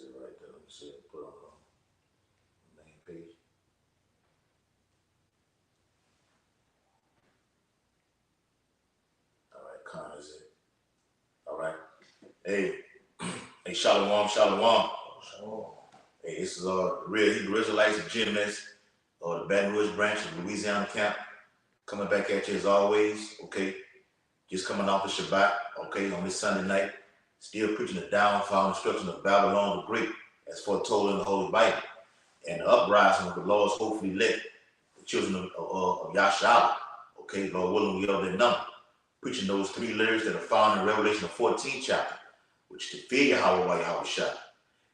it right there. Let me see. Put on the main page. All right, Con is it. All right. Hey, hey, Shalom, Shalom. Shalom. Hey, this is real Hebrew Israelites and Gymnasts, the Baton Rouge branch of Louisiana camp, coming back at you as always. Okay, just coming off the Shabbat. Okay, on this Sunday night, still preaching the downfall and destruction of Babylon the Great, as foretold in the Holy Bible, and the uprising of the Lord's hopefully elect, the children of Yahshua. Okay, Lord willing, we are their number. Preaching those three lyrics that are found in Revelation 14 chapter, which to fear Yahweh by Yahweh,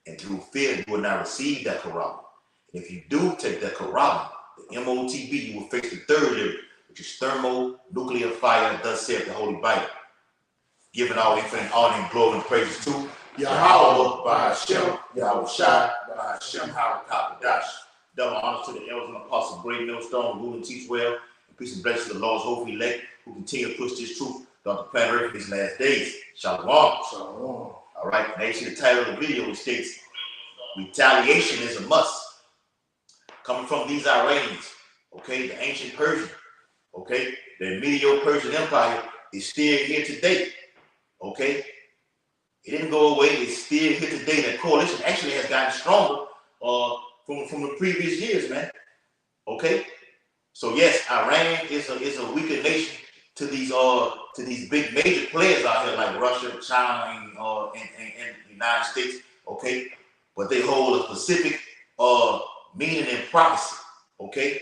and through fear you will not receive that Quran. And if you do take that Quran, the MOTB, you will face the third lyric, which is thermonuclear fire, thus saith the Holy Bible. Giving all infinite honor and glory and praises to Yahweh by Hashem, Yahweh Shai, by Hashem, Harakapadash. Double honors to the elders and apostles, great millstone, rule and teach well. And peace and blessings to the Lord's hopefully elect, who continue to push this truth throughout the planet Earth in these last days. Shalom. Shalom. All right, now you see the title of the video, which states, Retaliation is a must. Coming from these Iranians, okay, the ancient Persian, okay, the Medo-Persian Empire is still here today, okay? It didn't go away, it's still here today. That coalition actually has gotten stronger from the previous years, man, okay? So yes, Iran is a weaker nation to these big major players out here like Russia, China, and the United States, okay? But they hold a specific meaning and prophecy, okay?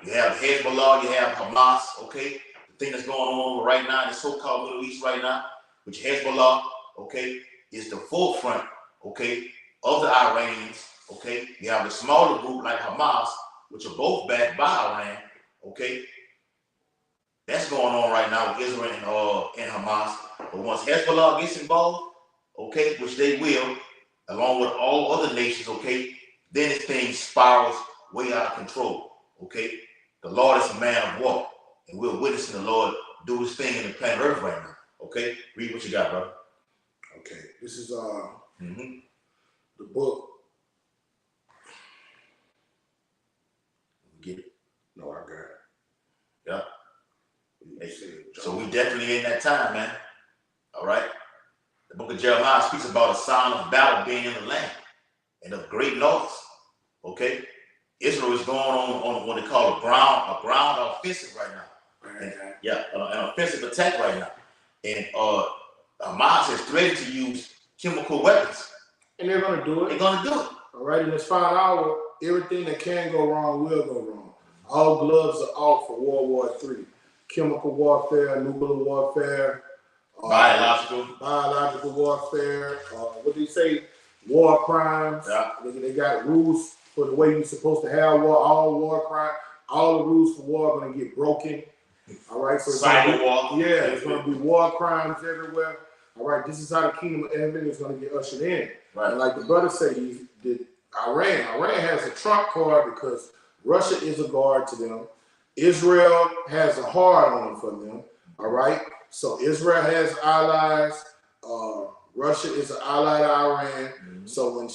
You have Hezbollah, you have Hamas, okay? The thing that's going on right now in the so-called Middle East right now, which Hezbollah, okay, is the forefront, okay, of the Iranians, okay? You have a smaller group like Hamas, which are both backed by Iran, okay? That's going on right now with Israel and Hamas. But once Hezbollah gets involved, okay, which they will, along with all other nations, okay, then this thing spirals way out of control, okay? The Lord is a man of war, and we're witnessing the Lord do his thing in the planet Earth right now, okay? Read what you got, brother. Okay, this is the book. Get it? No, I got it. Yeah. So we definitely in that time, man. All right? The book of Jeremiah speaks about a sound of battle being in the land and of great noise. Okay? Israel is going on what they call a ground offensive right now. And, an offensive attack right now. And Hamas has threatened to use chemical weapons. And they're going to do it. They're going to do it. All right, in this final hour, everything that can go wrong will go wrong. All gloves are off for World War III. Chemical warfare, nuclear warfare, biological warfare, what do you say? War crimes. Yeah. They got rules for the way you're supposed to have war. All war crimes, all the rules for war are going to get broken. All right, so cyber war. Yeah, it's going to be war crimes everywhere. All right, this is how the kingdom of heaven is going to get ushered in. Right. And like the brother said, Iran has a trump card because Russia is a guard to them. Israel has a hard on for them. All right, so Israel has allies. Russia is an ally to Iran. Mm-hmm. So when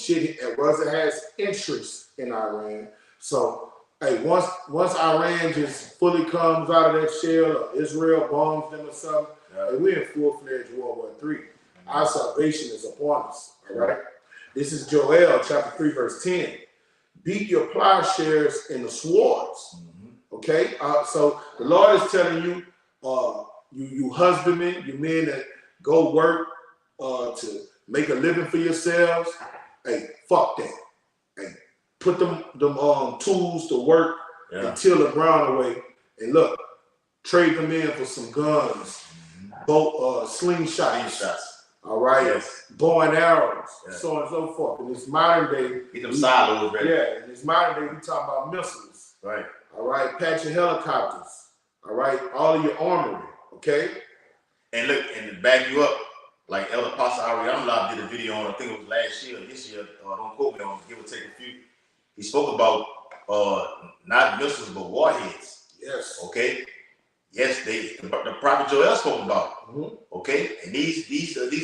Russia has interest in Iran. So hey, once Iran just fully comes out of that shell, or Israel bombs them or something, hey, we're in full-fledged World War III. Mm-hmm. Our salvation is upon us. All right. This is Joel chapter 3 verse 10. Beat your plowshares in the swords. Mm-hmm. Okay, so the Lord is telling you, you husbandmen, you men that go work to make a living for yourselves. Hey, fuck that. Hey, put them tools to work and till the ground away. And look, trade them in for some guns, slingshots. All right, bow and arrows, so on and so forth. In this modern day, get them silos ready. Yeah, in this modern day, we talk about missiles. Right. All right, Apache helicopters. All right, all of your armory. Okay. And look, and to back you up, like Elder Pastor Ariamla did a video on, I think it was last year or this year, don't quote me on, give or take a few. He spoke about not missiles, but warheads. Yes. Okay. Yes, the prophet Joel spoke about. Mm-hmm. Okay, and these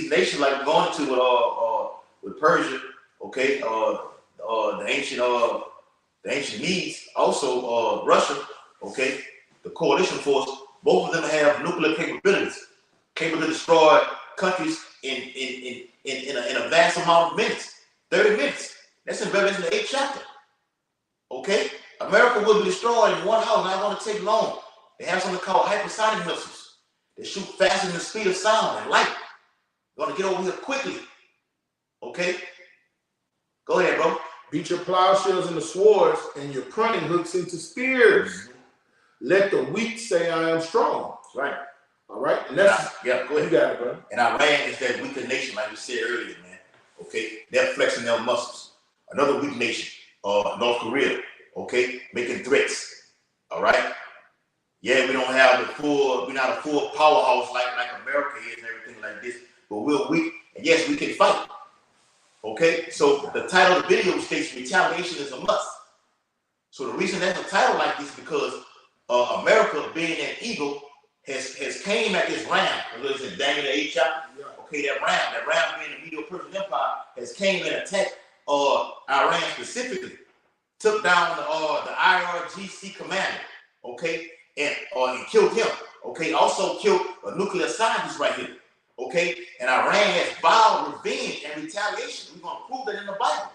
nations like we're going to with Persia, okay, the ancient Medes, also Russia, okay, the coalition force, both of them have nuclear capabilities, capable to destroy countries in a vast amount of minutes, 30 minutes. That's in Revelation the 8th chapter. Okay? America will be destroyed in 1 hour, not going to take long. They have something called hypersonic missiles. They shoot faster than the speed of sound and light. They're going to get over here quickly. Okay? Go ahead, bro. Beat your plowshares into swords and your pruning hooks into spears. Mm-hmm. Let the weak say I am strong. That's right. All right? And that's, yeah, go ahead. You got it, bro. And Iran is that weaker nation, like we said earlier, man. Okay? They're flexing their muscles. Another weak nation, North Korea, okay? Making threats. All right? Yeah, we don't have we're not a full powerhouse like America is and everything like this, but we're weak, and yes, we can fight. Okay, so the title of the video states retaliation is a must. So the reason that's a title like this is because America, being an eagle, has came at this ram. What is it, Daniel the 8th chapter? Yeah. Okay, that ram being the Medo-Persian Empire has came and attacked Iran specifically, took down the IRGC commander, okay, and killed him. Okay, also killed a nuclear scientist right here. Okay, and Iran has vowed revenge and retaliation. We're gonna prove that in the Bible.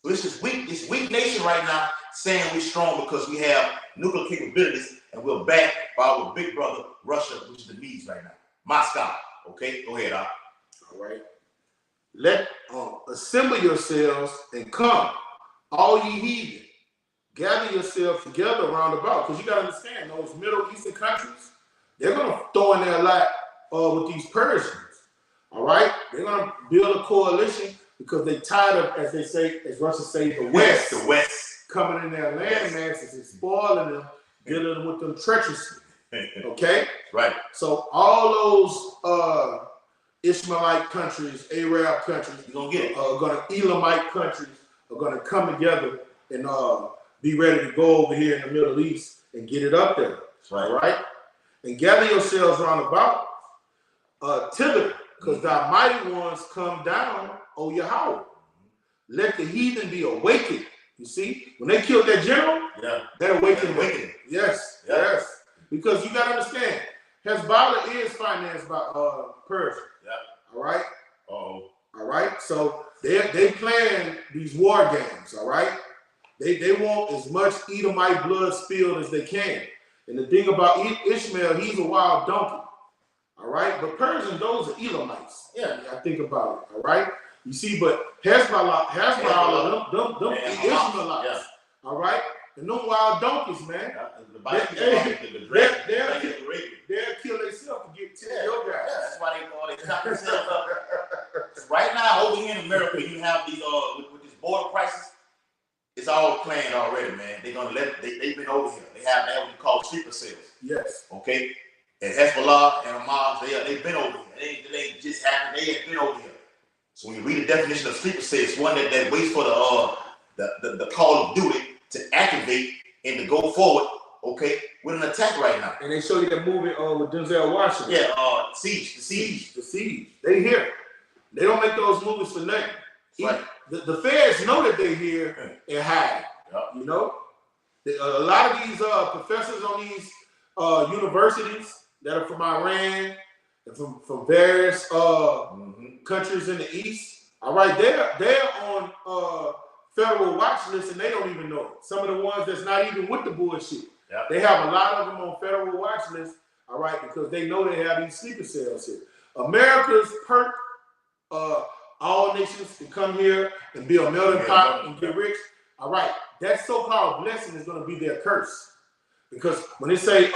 So this weak nation right now saying we're strong because we have nuclear capabilities and we're backed by our big brother Russia, which is the Medes right now. Moscow. Okay, go ahead, Al. All right. Let assemble yourselves and come, all ye heathen. Gather yourselves together around about, because you gotta understand those Middle Eastern countries, they're gonna throw in their lot with these Persians, all right? They're gonna build a coalition because they're tired of, as they say, as Russia say, the West coming in their land masses and spoiling them, dealing them with them treacherously. Okay? Right. So all those Ishmaelite countries, Arab countries, Elamite countries are gonna come together and be ready to go over here in the Middle East and get it up there. Right. All right? And gather yourselves round about. Thither, because thy mighty ones come down, O Yahweh. Let the heathen be awakened. You see, when they killed that general, they're awakened. Yes. Because you got to understand, Hezbollah is financed by Persia. Yeah. All right. All right. So they plan these war games. All right. They want as much Edomite blood spilled as they can. And the thing about Ishmael, he's a wild donkey. All right, but Persians, those are Elamites. Yeah, I think about it. All right, you see, but Hezbollah, them Ishmaelites. Yeah. All right, and them wild donkeys, man. They'll kill themselves to get to your guys. Yeah, that's why they chop themselves up. Right now, over here in America, you have these with this border crisis. It's all planned already, man. They're gonna they've been over here. They have what you call sleeper cells. Yes. Okay. And Hezbollah and Hamas, they've been over here. They just happened. They have been over here. So when you read the definition of sleeper cell, it's one that waits for the call of duty to activate and to go forward. Okay, with an attack right now. And they show you that movie with Denzel Washington. Yeah. The Siege. They here. They don't make those movies for nothing. Right. The feds know that they're here and hide. Yep. You know, a lot of these professors on these universities that are from Iran and from various countries in the East. All right, they're on federal watch lists and they don't even know it. Some of the ones that's not even with the bullshit. Yep. They have a lot of them on federal watch lists. All right, because they know they have these sleeper cells here. America's perk. All nations can come here and be a melting pot and get rich. All right, that so-called blessing is going to be their curse. Because when they say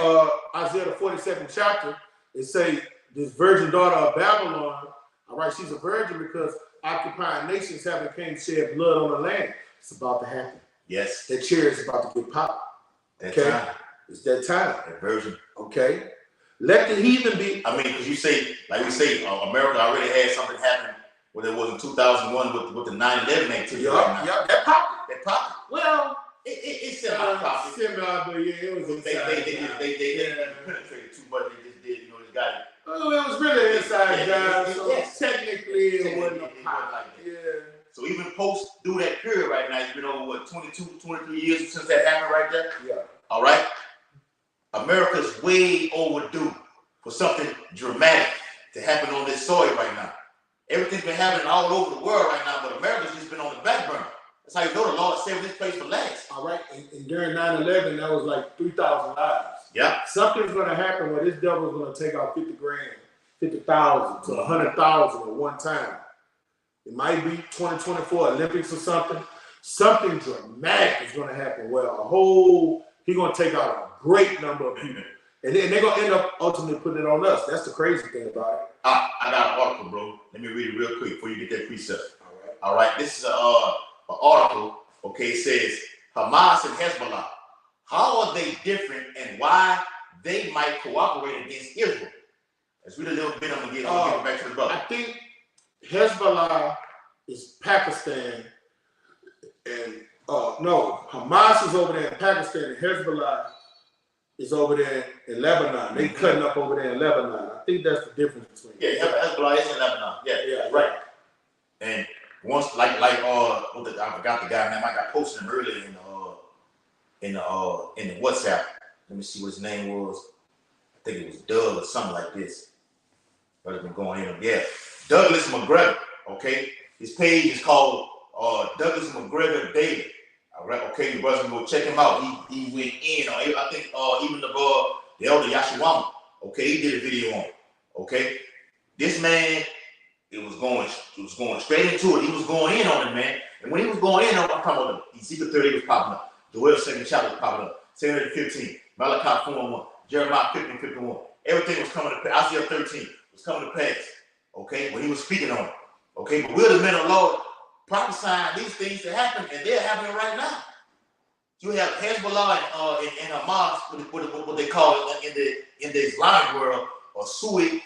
Isaiah the 42nd chapter, it say this virgin daughter of Babylon, all right, she's a virgin because occupying nations haven't came to shed blood on the land. It's about to happen. Yes. That chair is about to get popped. Okay? Time. It's that time. That virgin. Okay? Let the heathen be. I mean, because you say, like we say, America already had something happen when it was in 2001 with the 9/11 activity. Yeah, that popped. That popped. Well, it's semi-popped. But yeah, it was inside. They didn't penetrate too much. They just did, this guy. Oh, it was really inside job. So technically, it wasn't a pop. Like that. Yeah. So even post through that period right now, it's been over, what, 22, 23 years since that happened right there? Yeah. All right? America's way overdue for something dramatic to happen on this soil right now. Everything's been happening all over the world right now, but America's just been on the back burner. That's how you know the Lord saved this place for last. All right, and during 9/11, that was like 3,000 lives. Yeah. Something's going to happen where this devil's going to take out 50 grand, 50,000 to 100,000 at one time. It might be 2024 Olympics or something. Something dramatic is going to happen where he's going to take out a great number of people. And then they're going to end up ultimately putting it on us. That's the crazy thing about it. I got an article, bro. Let me read it real quick before you get that precept. All right. This is an article. Okay, it says Hamas and Hezbollah. How are they different and why they might cooperate against Israel? Let's read a little bit. I'm gonna get back to the brother. I think Hezbollah is Pakistan, and Hamas is over there in Pakistan, and Hezbollah is over there in Lebanon. They cutting up over there in Lebanon. I think that's the difference between. Yeah, Hezbollah is in Lebanon. Yeah, right. And once, I forgot the guy name. I got posted him earlier in the WhatsApp. Let me see what his name was. I think it was Doug or something like this. But it's been going in. Yeah, Douglas McGregor. Okay, his page is called Douglas McGregor Daily. All right, okay, you brothers can go check him out. He went in on. I think even the elder Yashawama. Okay, he did a video on it. Okay, this man. It was going straight into it. He was going in on it, man. And when he was going in on it, I'm talking about Ezekiel 38 was popping up. Joel 2nd chapter was popping up. 7:15, Malachi 4:1, Jeremiah 15:51. Everything was coming to pass. Isaiah 13 was coming to pass. Okay, when he was speaking on it. Okay, but we're the men of the Lord prophesying these things to happen, and they're happening right now. You have Hezbollah and Hamas, what they call it in the Islamic world, or Sunni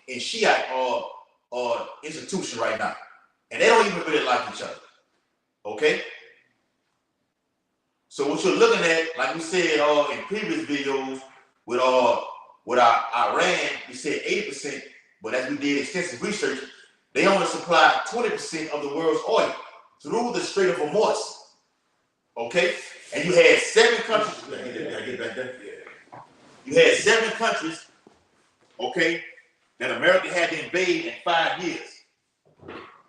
and Shiite institution right now, and they don't even really like each other. Okay, so what you're looking at, like we said in previous videos with our Iran, we said 80%, but as we did extensive research, they only supply 20% of the world's oil through the Strait of Hormuz. Okay, and you had 7 countries. Get back there. Yeah. You had 7 countries. Okay. That America had to invade in 5 years.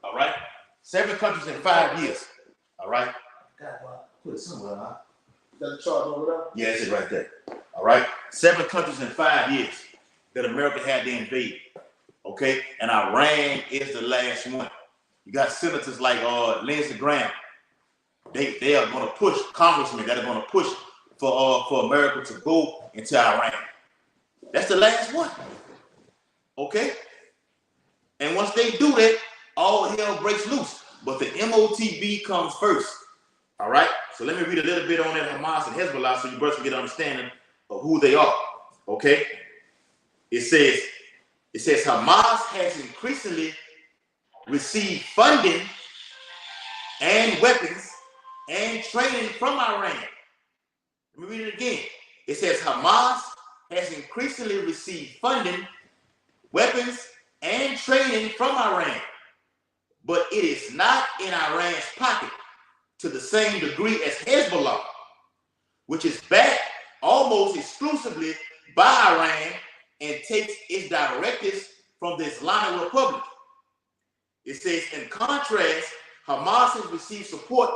All right? 7 countries in 5 years. All right? Put it somewhere, huh? That chart over there? Yeah, it's it right there. All right? 7 countries in 5 years that America had to invade. Okay? And Iran is the last one. You got senators like Lindsey Graham. They are going to push, congressmen that are going to push for America to go into Iran. That's the last one. Okay? And once they do that, all hell breaks loose. But the MOTB comes first. All right? So let me read a little bit on that Hamas and Hezbollah so you brothers can get an understanding of who they are. Okay? It says Hamas has increasingly received funding and weapons and training from Iran. Let me read it again. It says Hamas has increasingly received funding, weapons, and training from Iran, but it is not in Iran's pocket to the same degree as Hezbollah, which is backed almost exclusively by Iran and takes its directives from the Islamic Republic. It says, in contrast, Hamas has received support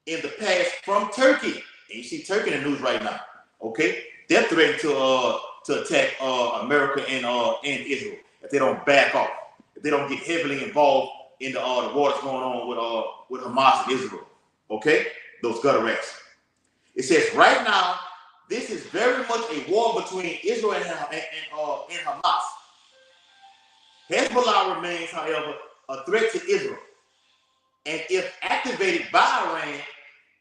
in the past from Turkey. And you see Turkey in the news right now. Okay? They're threatening to attack America and Israel if they don't back off, if they don't get heavily involved in the war that's going on with Hamas and Israel. Okay? Those gutter rats. It says right now, this is very much a war between Israel and Hamas. Hezbollah remains, however, a threat to Israel. And if activated by Iran,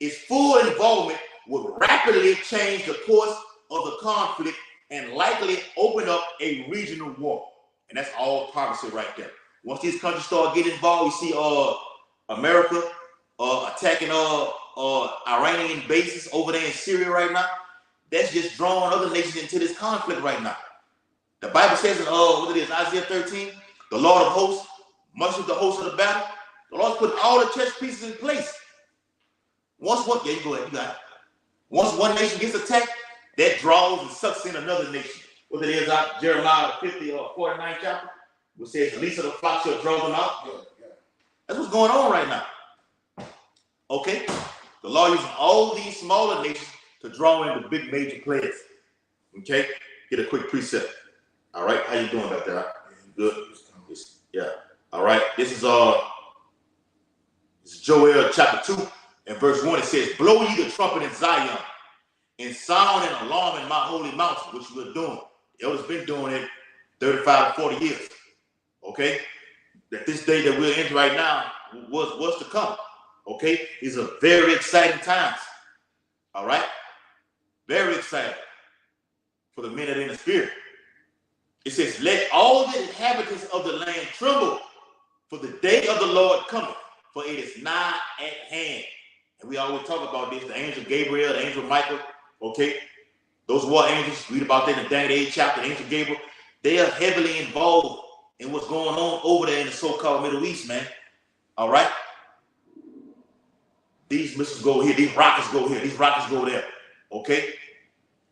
its full involvement would rapidly change the course of the conflict and likely open up a regional war. And that's all prophecy right there. Once these countries start getting involved, you see America attacking Iranian bases over there in Syria right now. That's just drawing other nations into this conflict right now. The Bible says in Isaiah 13, the Lord of hosts, much of the host of the battle, The Lord's putting all the chess pieces in place. Once one, yeah, you go ahead, you got it. Once one nation gets attacked, that draws and sucks in another nation. What it is out Jeremiah 50 or 49 chapter, which says, the least of the flock shall draw them out. Yeah. That's what's going on right now. Okay? The Lord using all these smaller nations to draw in the big major players. Okay? Get a quick precept. All right? How you doing back there? Good? Yeah. All right. This is Joel chapter 2 and verse 1. It says, blow ye the trumpet in Zion, and sound an alarm in my holy mountain, which we're doing. The elders been doing it 35 to 40 years. Okay? That this day that we're in right now was to come. Okay? These are very exciting times. All right? Very exciting for the men that are in the spirit. It says, let all the inhabitants of the land tremble, for the day of the Lord cometh, for it is nigh at hand. And we always talk about this, the angel Gabriel, the angel Michael, okay? Those war angels, read about that in the Daniel 8th chapter, the angel Gabriel, they are heavily involved in what's going on over there in the so-called Middle East, man. All right? These missiles go here, these rockets go here, these rockets go there, okay?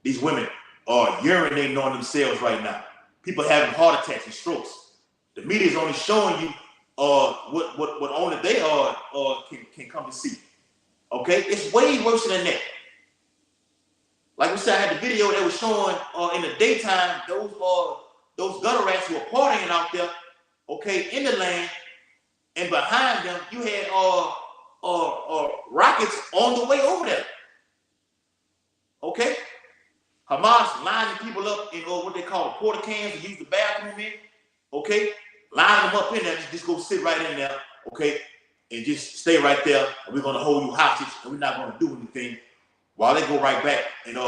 These women are urinating on themselves right now. People having heart attacks and strokes. The media is only showing you what only they can come to see. Okay? It's way worse than that. Like we said, I had the video that was showing in the daytime, those gutter rats who were partying out there, okay, in the land, and behind them, you had rockets on the way over there. Okay? Hamas lining people up in what they call porta cans to use the bathroom in. Okay? Line them up in there, just go sit right in there, okay? And just stay right there, and we're gonna hold you hostage, and we're not gonna do anything while they go right back and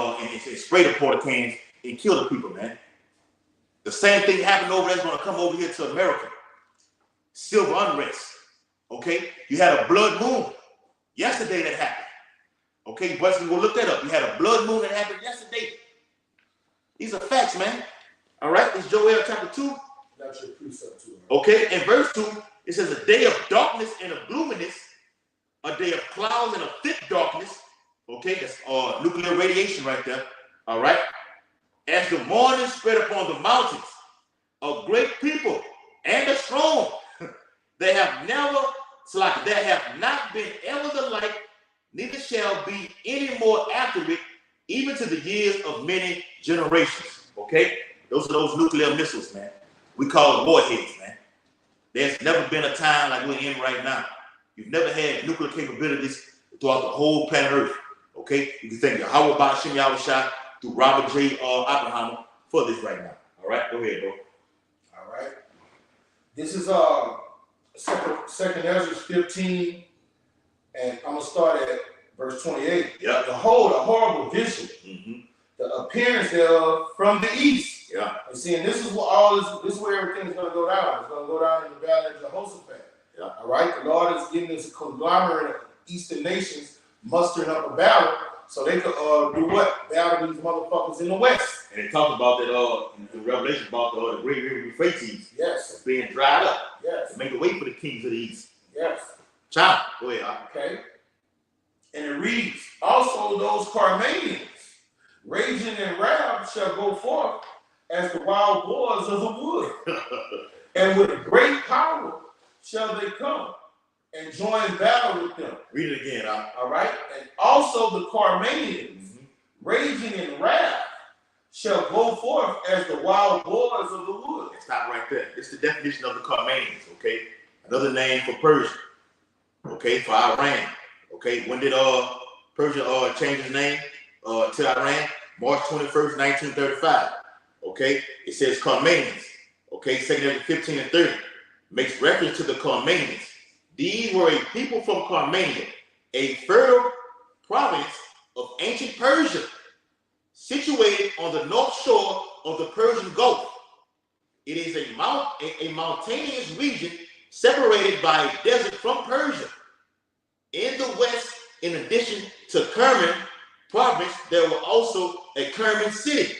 spray the porta cans and kill the people, man. The same thing happened over there is gonna come over here to America. Civil unrest, okay? You had a blood moon yesterday that happened. Okay, you boys can go look that up. You had a blood moon that happened yesterday. These are facts, man. All right, it's Joel chapter 2. That's your precept too. Okay, in verse 2, it says a day of darkness and of gloominess, a day of clouds and of thick darkness. Okay, that's nuclear radiation right there. All right. As the morning spread upon the mountains, a great people and a strong. There have not been ever the like, neither shall be any more after it, even to the years of many generations. Okay? Those are those nuclear missiles, man. We call it warheads, man. There's never been a time like we're in right now. You've never had nuclear capabilities throughout the whole planet Earth. Okay? You can thank Yahweh Ba'Shem Yahushua through Robert J. Oppenheimer for this right now. All right? Go ahead, bro. All right. This is Second Ezra 15, and I'm going to start at verse 28. Yeah. Behold, a horrible vision, the appearance thereof from the east. Yeah. And seeing this is where everything's going to go down. It's going to go down in the valley of Jehoshaphat. Yeah. All right. The Lord is getting this conglomerate of eastern nations mustering up a battle so they could do what? Battle these motherfuckers in the west. And they talked about that in Revelation about the great river Euphrates. Yes. Being dried up. Yes. To make a way for the kings of the east. Yes. Child, go ahead. Okay. And it reads, also those Carmanians, raging in wrath, shall go forth as the wild boars of the wood. And with a great power shall they come and join battle with them. Read it again. All right. And also the Carmanians, raging in wrath, shall go forth as the wild boars of the wood. Stop right there. It's the definition of the Carmanians, okay? Another name for Persia, okay, for Iran. Okay, when did Persia change its name to Iran? March 21st, 1935. Okay, it says Carmanians. Okay, 2 Ezra 15 and 30 makes reference to the Carmanians. These were a people from Carmania, a fertile province of ancient Persia, situated on the north shore of the Persian Gulf. It is a mountainous region separated by a desert from Persia. In the west, in addition to Kerman province, there were also a Kerman city.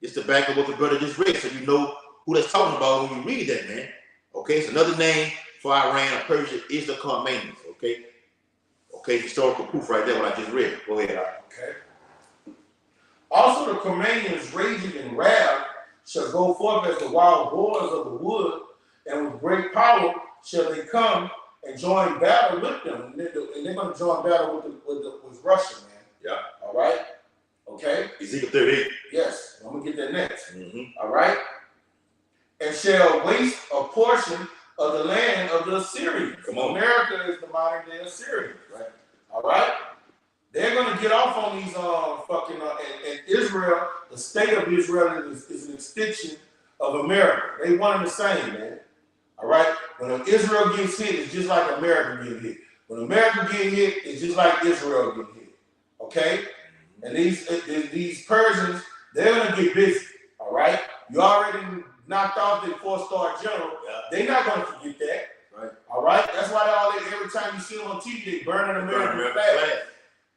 It's the back of what the brother just read, so you know who that's talking about when you read that, man. Okay, it's another name for Iran or Persia is the Armenians. Okay. Okay, historical proof right there. What I just read. Go ahead. Okay. Also, the Armenians raging in wrath shall go forth as the wild boars of the wood, and with great power shall they come and join battle with them. And they're going to join battle with Russia, man. Yeah. All right. Okay. Ezekiel 38. Yes. I'm gonna get that next. Mm-hmm. All right. And shall waste a portion of the land of the Assyrians. Come on. America is the modern day Assyrians. Right. All right. They're gonna get off on these fucking and Israel. The state of Israel is an extension of America. They one and the same, man. All right. When Israel gets hit, it's just like America getting hit. When America get hit, it's just like Israel getting hit. Okay. And these Persians, they're gonna get busy. All right. You already knocked off the 4-star general. Yeah. They're not gonna forget that. Right. All right. That's why every time you see them on TV, they burning American flag.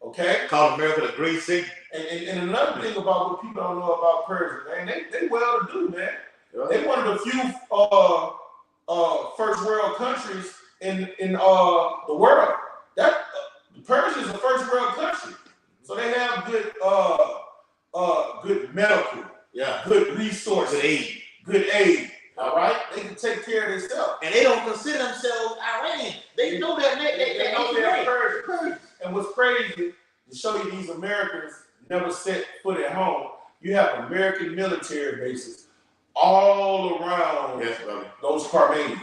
Okay. Call America the great city. And another thing about what people don't know about Persia, man, they well to do, man. Yeah. They one of the few first world countries in the world. That Persia is a first world country, so they have good medical, yeah, good resources, good aid. All right, they can take care of themselves, and they don't consider themselves Iranian. They know that they know they're Persian. And what's crazy to show you these Americans never set foot at home. You have American military bases all around those Armenians.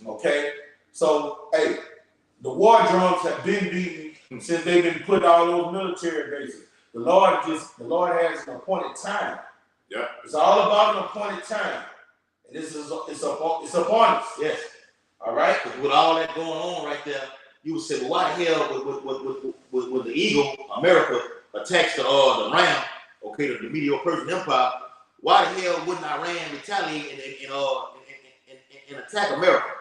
Okay, so hey, the war drums have been beaten since they've been put all those military bases. The Lord has an appointed time. Yeah, it's all about an appointed time. And it's upon us. Yes. All right. With all that going on right there, you would say, well, why the hell would the eagle, America, attacks the ram, okay, the Medio Persian Empire? Why the hell wouldn't Iran retaliate and attack America?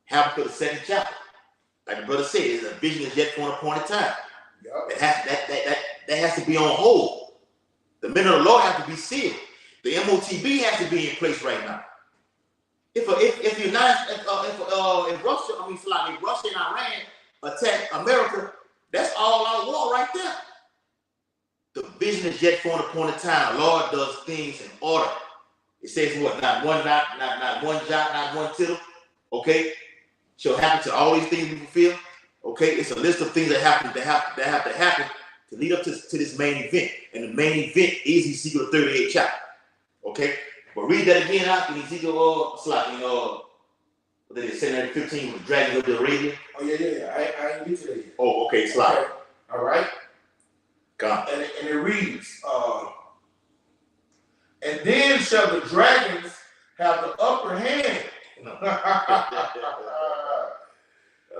Happened to the second chapter. Like the brother said, a vision is yet for an appointed time. Yep. That has to be on hold. The men of the Lord have to be sealed. The MOTB has to be in place right now. If Russia and Iran attack America, that's all out war right there. The vision is yet for an appointed time. The Lord does things in order. It says what? Not one jot, not one tittle. Okay, shall happen to all these things we fulfill. Okay, it's a list of things that have to happen to lead up to this main event, and the main event is Ezekiel 38 chapter. Okay, but read that again out in Ezekiel, what did it say, 15 with the dragon of the Arabia? Oh, yeah. I ain't get to that yet. Oh, okay, slide. Okay. All right. God. And it reads, and then shall the dragons have the upper hand. That's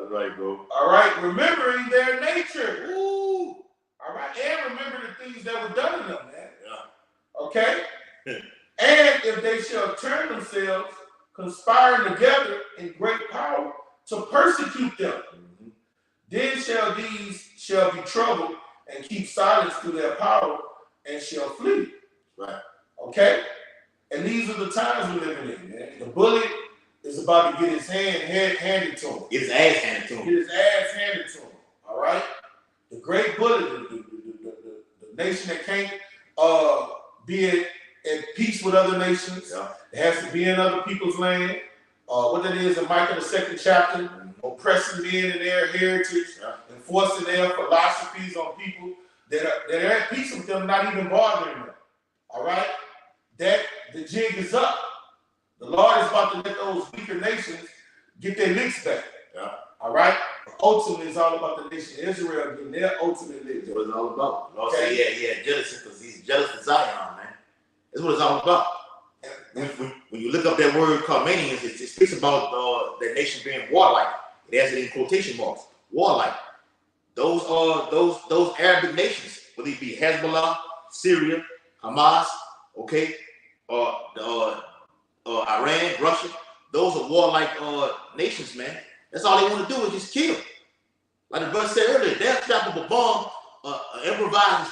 right, bro. All right, remembering their nature. Ooh. All right, and remember the things that were done to them, man. Yeah. Okay? And if they shall turn themselves, conspiring together in great power to persecute them, then shall these be troubled and keep silence through their power and shall flee. Right. Okay? And these are the times we're living in, man. The bully is about to get his hand handed to him. Get his ass handed to him. Get his ass handed to him. All right? The great bully, the nation that can't be at peace with other nations. Yeah. It has to be in other people's land. What that is in Micah, the 2nd chapter, oppressing men and their heritage, enforcing their philosophies on people that are at peace with them, not even bothering them. All right? That the jig is up. The Lord is about to let those weaker nations get their licks back. Yeah. All right? Ultimately, it's all about the nation of Israel getting their ultimate licks. That's what it's all about. Lord said, yeah, jealousy, because he's jealous of Zion, man. That's what it's all about. When you look up that word Armenians, it speaks about that nation being warlike. It has it in quotation marks. Warlike. Those Arabic nations, whether it be Hezbollah, Syria, Hamas, okay, Iran, Russia, those are warlike nations, man. That's all they want to do is just kill. Like the brother said earlier, they'll strap up a bomb, an improvised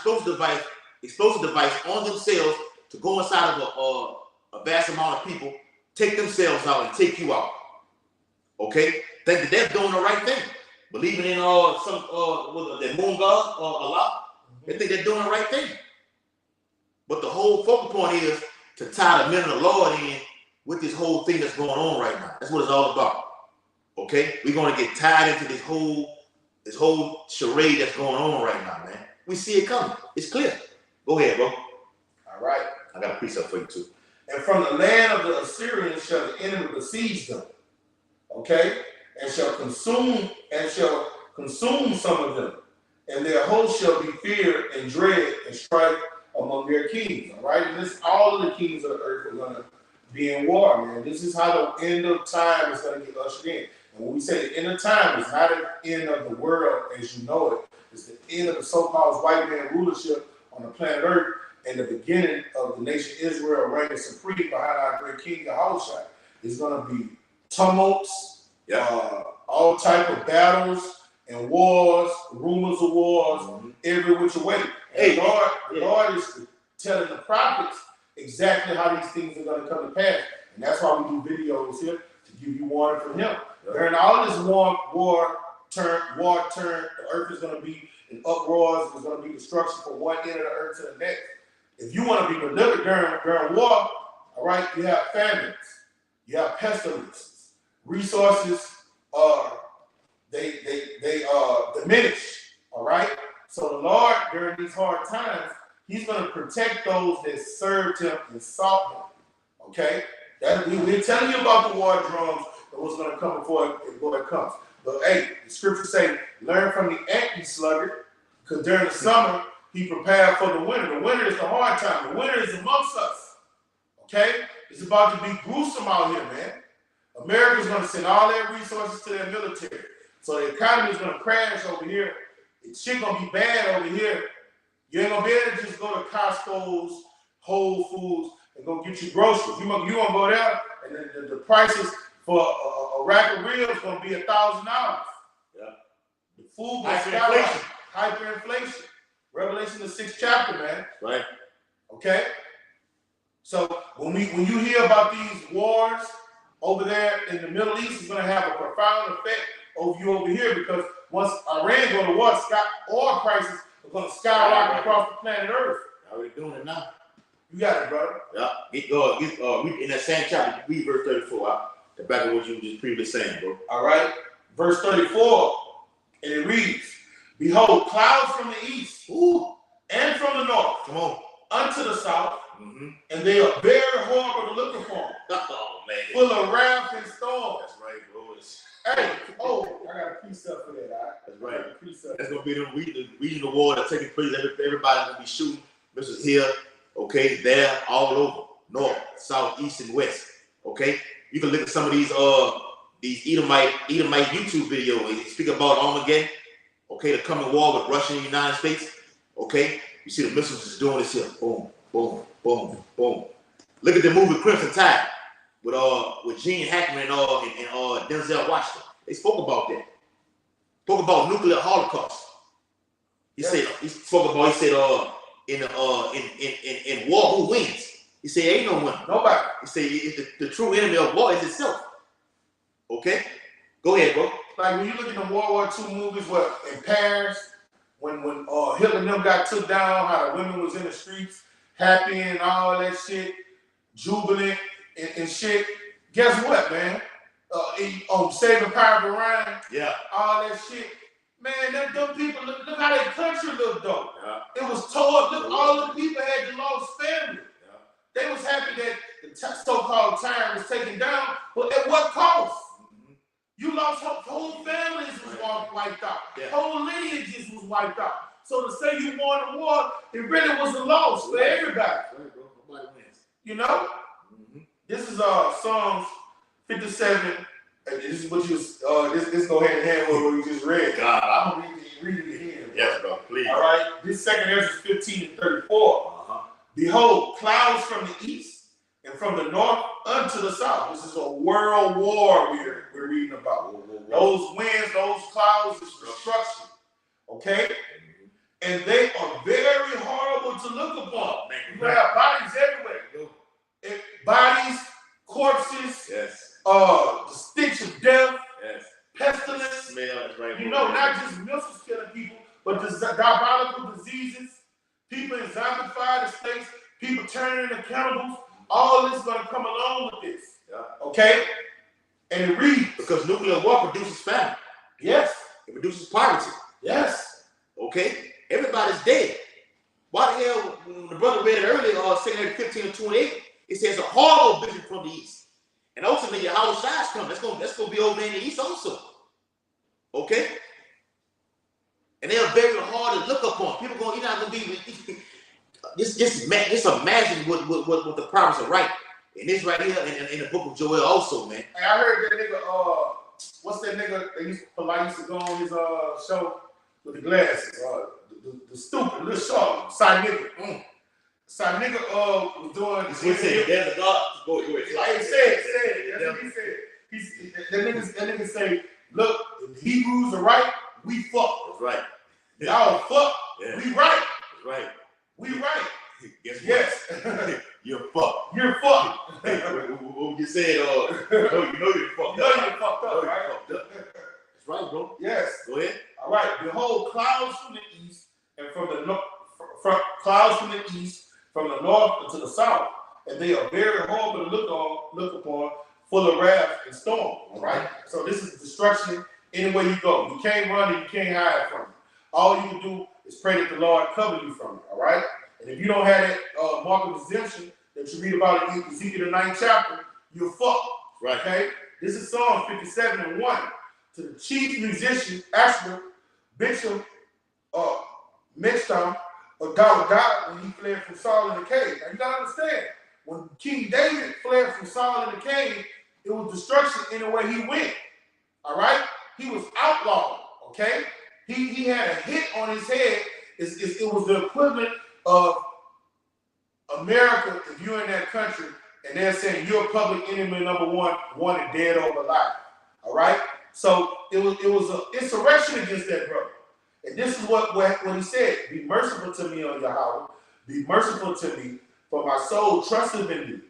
explosive device on themselves to go inside of a vast amount of people, take themselves out and take you out. okay, think that they're doing the right thing, believing in the moon god or Allah. They think they're doing the right thing. But the whole focal point is to tie the men of the Lord in with this whole thing that's going on right now. That's what it's all about. Okay, we're gonna get tied into this whole charade that's going on right now, man. We see it coming. It's clear. Go ahead, bro. All right. I got a precept for you too. And from the land of the Assyrians shall the enemy besiege them. Okay, and shall consume some of them, and their host shall be fear and dread and strife among their kings. All right, and this all of the kings of the earth are gonna be in war, man. This is how the end of time is gonna get ushered in. And when we say the end of time, it's not the end of the world as you know it. It's the end of the so-called white man rulership on the planet Earth and the beginning of the nation Israel reigning supreme behind our great king Yahushua. It's gonna be tumults, all type of battles and wars, rumors of wars, every which way. And the Lord is telling the prophets exactly how these things are going to come to pass. And that's why we do videos here to give you warning from him. During all this war turn, the earth is going to be in uproars. There's going to be destruction from one end of the earth to the next. If you want to be delivered during war, all right, you have famines, you have pestilences, resources they diminish. All right. So the Lord during these hard times, He's going to protect those that served Him and sought Him. Okay, we're telling you about the war drums and what's going to come before it comes. But hey, the scriptures say, learn from the anti-sluggard, because during the summer he prepared for the winter. The winter is the hard time. The winter is amongst us. Okay, it's about to be gruesome out here, man. America's going to send all their resources to their military. So the economy is going to crash over here. Shit going to be bad over here. You ain't going to be able to just go to Costco's, Whole Foods, and go get your groceries. You want to go there, and then the prices for a rack of ribs is going to be $1,000. Yeah. The food going to skyrocket. Hyperinflation. Revelation, the 6th chapter, man. Right. Okay? So when you hear about these wars over there in the Middle East, it's going to have a profound effect over you over here, because once Iran go to war, oil prices are going to skyrocket across the planet Earth. Already doing it now. You got it, brother. Yeah. Read in that same chapter, read verse 34. The back of what you were just previously saying, bro. All right. Verse 34, and it reads, behold, clouds from the east and from the north. Come on. Unto the south, and they are very horrible to look upon. Oh, man. Full of wrath and storm. That's right, bro. Hey, I got a precept for that. Right? That's right. That's gonna be them reading the war that's taking place. Everybody's gonna be shooting. This is here, okay, there, all over, north, south, east, and west. Okay, you can look at some of these Edomite YouTube videos. They speak about Armageddon. Okay, the coming war with Russia and the United States. Okay, you see the missiles is doing this here. Boom, boom, boom, boom. Look at the movie Crimson Tide with Gene Hackman and Denzel Washington. They spoke about that. Spoke about nuclear holocaust. He said in war, who wins? He said ain't no winner. Nobody. He said the true enemy of war is itself. Okay? Go ahead, bro. Like when you look at the World War II movies, in Paris, when Hitler and them got took down, how the women was in the streets, happy and all that shit, jubilant and shit. Guess what, man? Saving Private Ryan, all that shit. Man, them people, look how their country looked though. Yeah. It was told, look, all the people had the lost family. Yeah. They was happy that the so-called time was taken down, but at what cost? You lost whole families was wiped out. Yeah. Whole lineages was wiped out. So to say you won the war, it really was a loss for everybody. Nobody wins. You know? This is Psalms 57. This is what you this go hand in hand with what you just read. God, I'm gonna read it again. Yes, bro, please. All right. This second verse is 15 and 34. Behold, clouds from the east and from the north unto the south. This is a world war we're reading about. Those winds, those clouds is destruction. Okay? And they are very horrible to look upon. You have bodies everywhere. Bodies, corpses, the stench of death, the cannibals, all this is going to come along with this. Yeah. Okay? And it reads. Because nuclear war produces famine. Yes. It produces poverty. Yes. Okay? Everybody's dead. Why the hell, when the brother read it earlier, 2 15 and 28, it says a horrible vision from the east. And ultimately, Yahweh Shai's coming. That's gonna be over in the east also. Okay? And they're very hard to look upon. People going, you're not gonna be just imagine what the prophets are right. And this right here in the book of Joel also, man. Hey, I heard that nigga, what's that nigga that used to go on his show with the glasses? The stupid little short side nigga. Side nigga was doing. He said, "There's a God." Go ahead. He said. That's what he said. That nigga say, "Look, if the Hebrews are right, we fuck." That's right. Y'all fuck. Yeah. We right. That's right. We right. Guess what? Yes. You're fucked. You're fucked. What you said? You know you're fucked. You're fucked up, right? Fucked up. That's right, bro. Yes. Go ahead. All right. Behold, clouds from the east and from the north. Clouds from the east, from the north to the south, and they are very horrible to look upon, full of wrath and storm. All right. So this is destruction anywhere you go. You can't run and you can't hide from it. All you can do is pray that the Lord cover you from it. All right. And if you don't have that mark of exemption that you read about in Ezekiel the 9th chapter, you're fucked. Right. Okay. This is Psalm 57 and 1 to the chief musician Asher, Bishop, Mixtam. But God when he fled from Saul in the cave. Now you gotta understand, when King David fled from Saul in the cave, it was destruction anywhere he went. All right? He was outlawed. Okay? He had a hit on his head. It was the equivalent of America if you're in that country and they're saying you're public enemy number one, wanted dead or alive. All right? So it was an insurrection against that brother. And this is what he said. Be merciful to me, O Yahweh. Be merciful to me, for my soul trusteth in thee.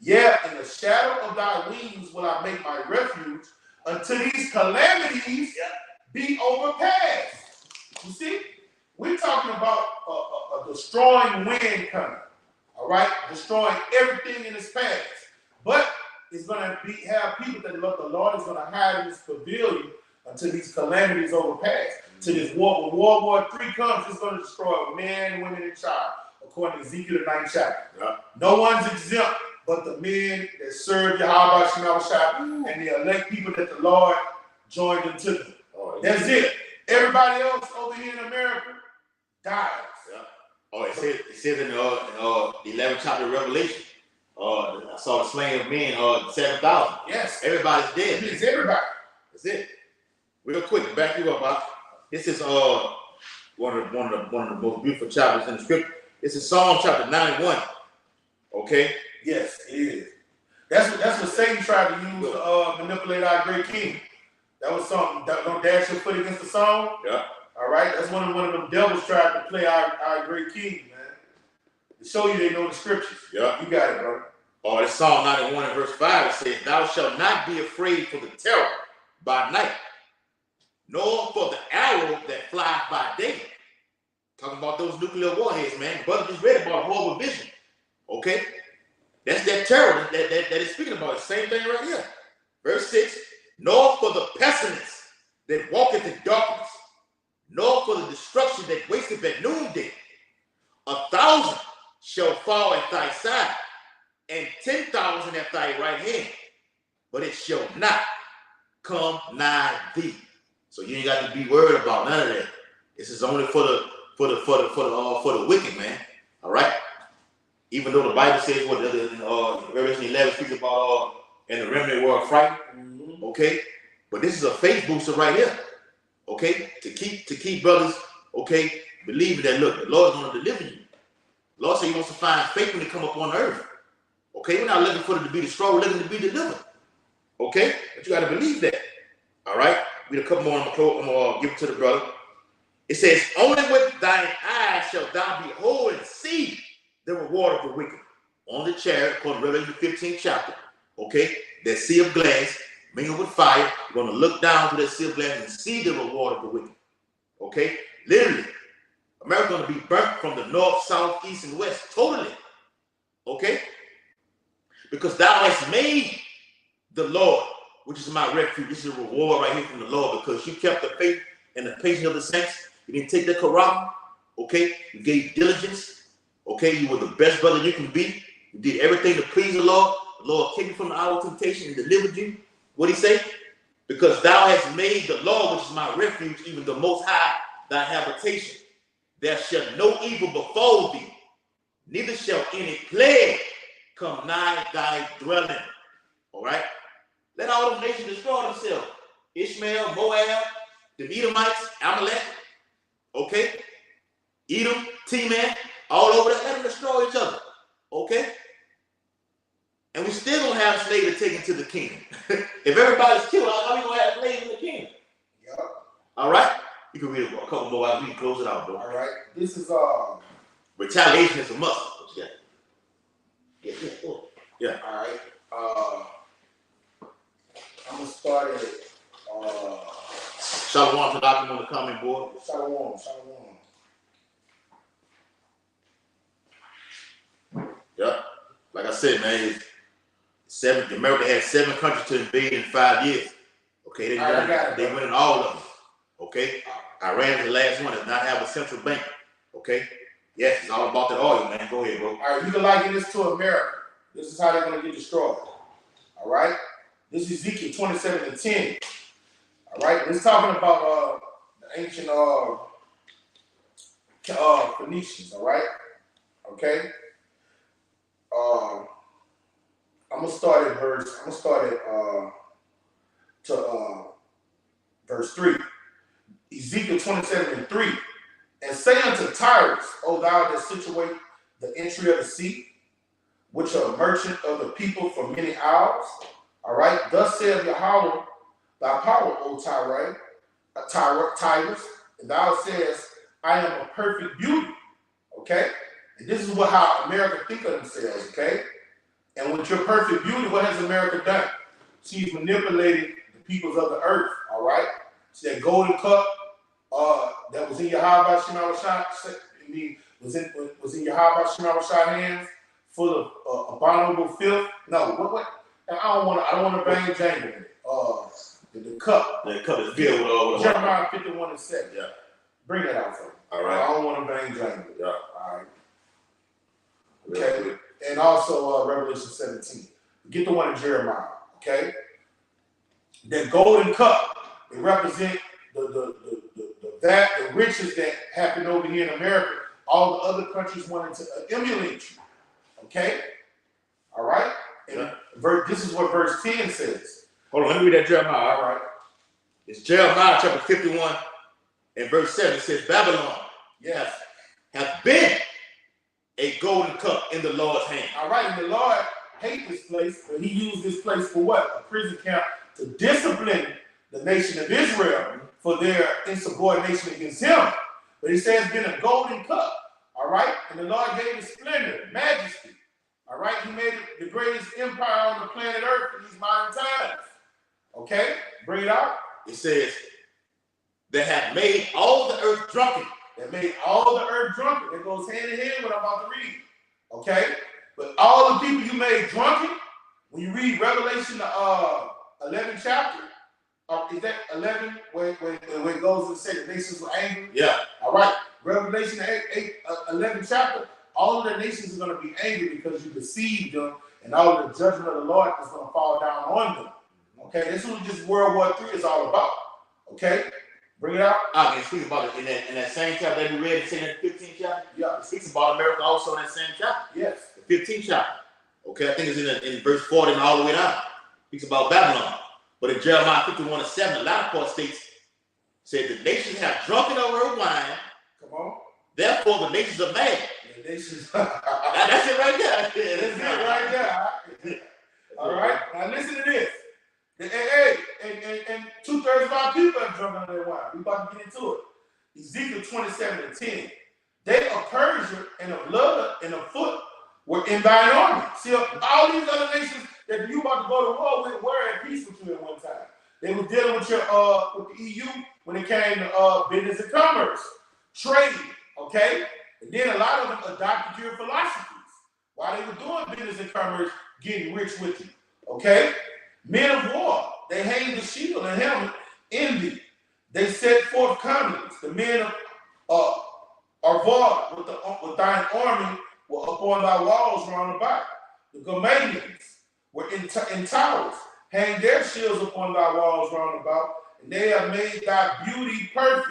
Yeah, in the shadow of thy wings will I make my refuge until these calamities be overpassed. You see? We're talking about a destroying wind coming. All right? Destroying everything in its path. But it's going to have people that the Lord is going to hide in this pavilion until these calamities overpass. To this war, when World War III comes, it's going to destroy man, women, and child, according to Ezekiel the 9th chapter. Yeah. No one's exempt but the men that serve Yahweh Shemel and the elect people that the Lord joined into them. Oh, that's it. Everybody else over here in America dies. Yeah. Oh, it says in the 11th chapter of Revelation, I saw the slain of men, 7,000. Yes. Everybody's dead. It's everybody. That's it. Real quick, back you up, Bob. This is one of the most beautiful chapters in the scripture. This is Psalm chapter 91. Okay? Yes, it is. That's what Satan tried to use to manipulate our great king. That was something. Don't dash your foot against the song. Yeah. All right. That's one of them devils tried to play our great king, man. To show you they know the scriptures. Yeah. You got it, bro. Oh, it's Psalm 91 and verse 5. It says, "Thou shalt not be afraid for the terror by night, nor for the arrow that flies by day." Talking about those nuclear warheads, man. Brother just read about a horrible vision. Okay? That's that terror that is speaking about. The same thing right here. Verse 6, "Nor for the pestilence that walketh in darkness, nor for the destruction that wasteth at noonday. 1,000 shall fall at thy side, and 10,000 at thy right hand, but it shall not come nigh thee." So you ain't got to be worried about none of that. This is only for the wicked, man. All right. Even though the Bible says what Revelation 11 speaks about and the remnant were frightened. Okay, but this is a faith booster right here. Okay, to keep brothers, okay, believing that look, the Lord's going to deliver you. The Lord said He wants to find faith when they come up on earth. Okay, we're not looking for them to be destroyed, we're looking to be delivered. Okay, but you got to believe that. All right, read a couple more. I'm gonna give it to the brother. It says, "Only with thine eyes shalt thou behold and see the reward of the wicked." On the chariot, according to Revelation 15th chapter. Okay, that sea of glass mingled with fire. You're going to look down to that sea of glass and see the reward of the wicked. Okay, literally, America's going to be burnt from the north, south, east, and west, totally. Okay? Because thou hast made the Lord, which is my refuge. This is a reward right here from the Lord because you kept the faith and the patience of the saints. You didn't take the corrupt. Okay? You gave diligence. Okay? You were the best brother you can be. You did everything to please the Lord. The Lord kept you from the hour of temptation and delivered you. What did he say? Because thou hast made the Lord, which is my refuge, even the Most High, thy habitation. There shall no evil befall thee, neither shall any plague come nigh thy dwelling. All right? Let all the nations destroy themselves. Ishmael, Moab, the Edomites, Amalek, okay? Edom, T-Man, all over there. Let them destroy each other. Okay? And we still gonna have slaves taken to the kingdom. If everybody's killed, how are we gonna have slaves in the kingdom? Yep. All right? You can read a couple more while we can close it out, bro. All right. This is Retaliation is a must. Yeah. Yeah. All right. I'm gonna start at Shalom to Dr. on the comment board. Shalom. Yeah. Like I said, man, America had 7 countries to invade in 5 years. Okay, they went in all of them. Okay, Iran is the last one that does not have a central bank. Okay, yes, it's all about that oil, man. Go ahead, bro. All right, you can liken this to America. This is how they're gonna get destroyed. All right, this is Ezekiel 27:10. All right, it's talking about the ancient Phoenicians. All right, okay. I'm gonna start at verse 3. Ezekiel 27:3. And say unto Tyrus, O thou that situate the entry of the sea, which are a merchant of the people for many hours. All right. Thus saith Yahweh, thy power, O Tyrus, and thou sayest, I am a perfect beauty. Okay. And this is how America think of themselves. Okay. And with your perfect beauty, what has America done? She's manipulated the peoples of the earth. All right. See that golden cup that was in Yahweh was in Yahweh Shemawashah hands, full of abominable filth. No, what? I don't want to bang jangle it. The cup. The cup is filled with Jeremiah 51:7. Yeah. Bring that out for me. All right. I don't want to bang jangle it. Yeah. All right. Okay. And also Revelation 17. Get the one in Jeremiah. Okay. That golden cup, it represents the riches that happened over here in America. All the other countries wanted to emulate you. Okay? All right? And this is what verse 10 says. Hold on, let me read that Jeremiah. All right. It's Jeremiah chapter 51 and verse 7. It says, Babylon hath been a golden cup in the Lord's hand. All right, and the Lord hates this place, but he used this place for what? A prison camp to discipline the nation of Israel for their insubordination against him. But he says it's been a golden cup, all right? And the Lord gave it splendor, majesty, all right? He made it the greatest empire on the planet Earth in these modern times, okay? Bring it out. It says, that have made all the earth drunken. That made all the earth drunken. That goes hand in hand with what I'm about to read, okay? But all the people you made drunken, when you read Revelation 11 chapter, is that 11 where it goes and say the nations were angry? Yeah. All right. Revelation 11 chapter, all of the nations are going to be angry because you deceived them, and all of the judgment of the Lord is going to fall down on them. Okay, this is what this World War III is all about. Okay, bring it out. I can speak about it in that same chapter that we read, in the 15th chapter. Yeah, it speaks about America also in that same chapter. Yes, the 15th chapter. Okay, I think it's in verse 40 and all the way down. It speaks about Babylon. But in Jeremiah 51:7, the latter part states, said the nations have drunken over her wine. Come on. Therefore, the nations are mad. The nations. That's it right there. That's it right there. All right. Now listen to this. Hey, and 2/3 of our people have drunk on their wine. We about to get into it. Ezekiel 27:10. They of Persia and of Lud and of Foot were in thine army. See, all these other nations that you about to go to war with were at peace with you at one time. They were dealing with with the EU when it came to business and commerce, trade, okay? And then a lot of them adopted your philosophies, while they were doing business and commerce, getting rich with you. Okay? Men of war, they hanged the shield and helmet, envy. They set forth countenance. The men of Arvad with thine army were upon thy walls round about. The Gamalians were in towers, hang their shields upon thy walls round about, and they have made thy beauty perfect.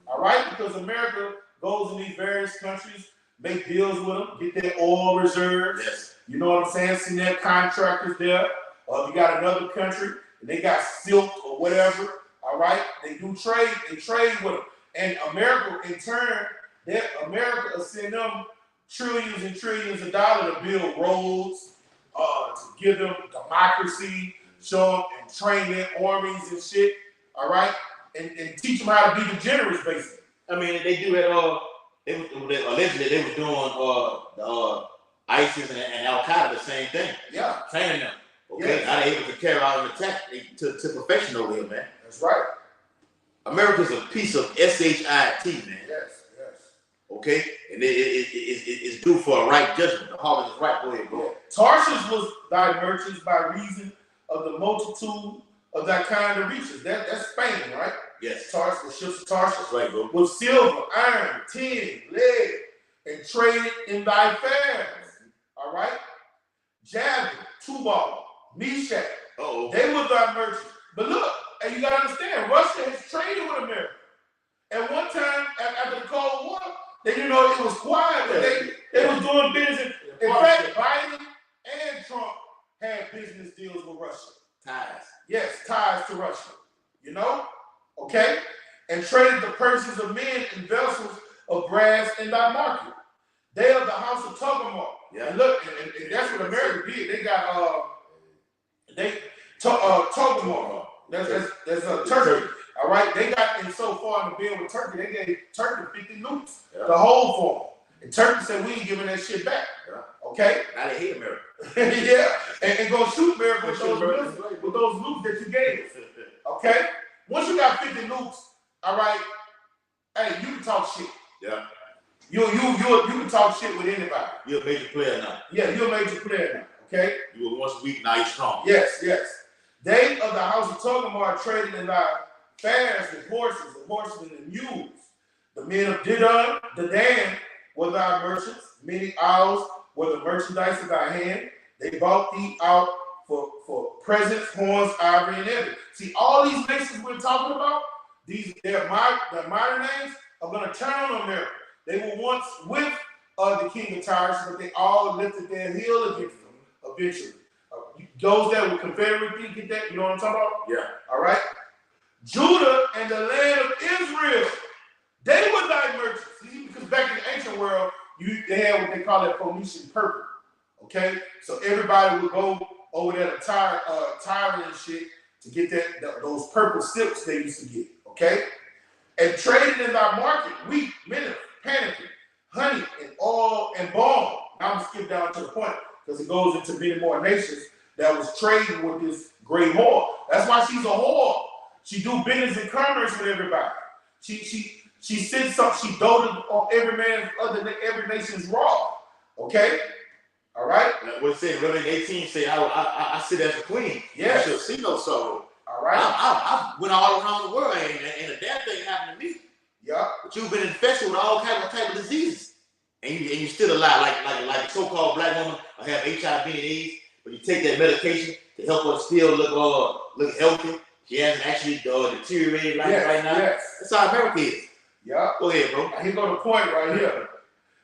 All right? Because America goes in these various countries, make deals with them, get their oil reserves. Yes. You know what I'm saying? See their contractors there. Or if you got another country and they got silk or whatever, all right? They do trade. They trade with them. And America, in turn, America will send them trillions and trillions of dollars to build roads, to give them democracy, show them and train their armies and shit, all right? And teach them how to be degenerates, basically. I mean, they do that. Allegedly, they were doing ISIS and Al Qaeda the same thing. Yeah, training them. Okay, now they're able to carry out an attack to perfection over here, man. That's right. America's a piece of shit, man. Yes. Okay, and it's due for a right judgment. The harvest is right. Go ahead, bro. Tarshish was thy merchants by reason of the multitude of that kind of reaches. That's Spain, right? Yes. Tarshish, the ships of Tarshish. That's right, bro. With silver, iron, tin, lead, and traded in thy fairs. All right? Javelin, Tubal, Meshach. They were thy merchants. But look, and you gotta understand, Russia has traded with America. At one time, after the Cold War, they didn't know it was quiet, but they was doing business. In fact, Biden and Trump had business deals with Russia. Ties. Yes, ties to Russia. You know? Okay? And traded the purses of men and vessels of brass in thy market. They are the house of Tugamar. Yeah. And look, and that's what America did. They got Tugamar. That's Turkey. All right, they got in so far in the bill with Turkey, they gave Turkey 50 nukes, the whole form. And Turkey said, we ain't giving that shit back. Yeah. Okay? Now they hate America. Yeah, and go shoot America with those nukes that you gave us. Okay? Once you got 50 nukes, all right, hey, you can talk shit. Yeah. You can talk shit with anybody. You're a major player now. Yeah, you're a major player now. Okay? You were once weak, now you're strong. Yes. They of the house of Tugamar traded in thy fairs with horses and mules. The men of Dedan were thy merchants. Many isles were the merchandise of thy hand. They bought thee out for presents, horns, ivory, and ebony. See, all these nations we're talking about, their modern names are going to turn on America. They were once with the king of Tyre, but they all lifted their heel against them eventually. Those that were Confederate, get that? You know what I'm talking about? Yeah. All right? Judah and the land of Israel, they were thy merchants. See, because back in the ancient world, they had what they call that Phoenician purple. Okay? So everybody would go over there to Tyre and shit to get those purple silks they used to get. Okay? And traded in thy market wheat, millet, panikin, honey, and oil and balm. Now I'm going to skip down to the point because it goes into many more nations that was trading with this great whore. That's why she's a whore. She do business and commerce with everybody. She said something. She doted on every nation's raw. Okay, all right. What's it? Revelation 18 say, "I sit as a queen. Yes. I shall see no sorrow." All right. I went all around the world, and a damn thing happened to me. Yeah. But you've been infested with all type of diseases, and you still alive, like a so-called black woman have HIV and AIDS, but you take that medication to help her still look healthy. She hasn't actually deteriorated right now. Yes. That's how America is. Yeah. Go ahead, bro. Here go the point right here.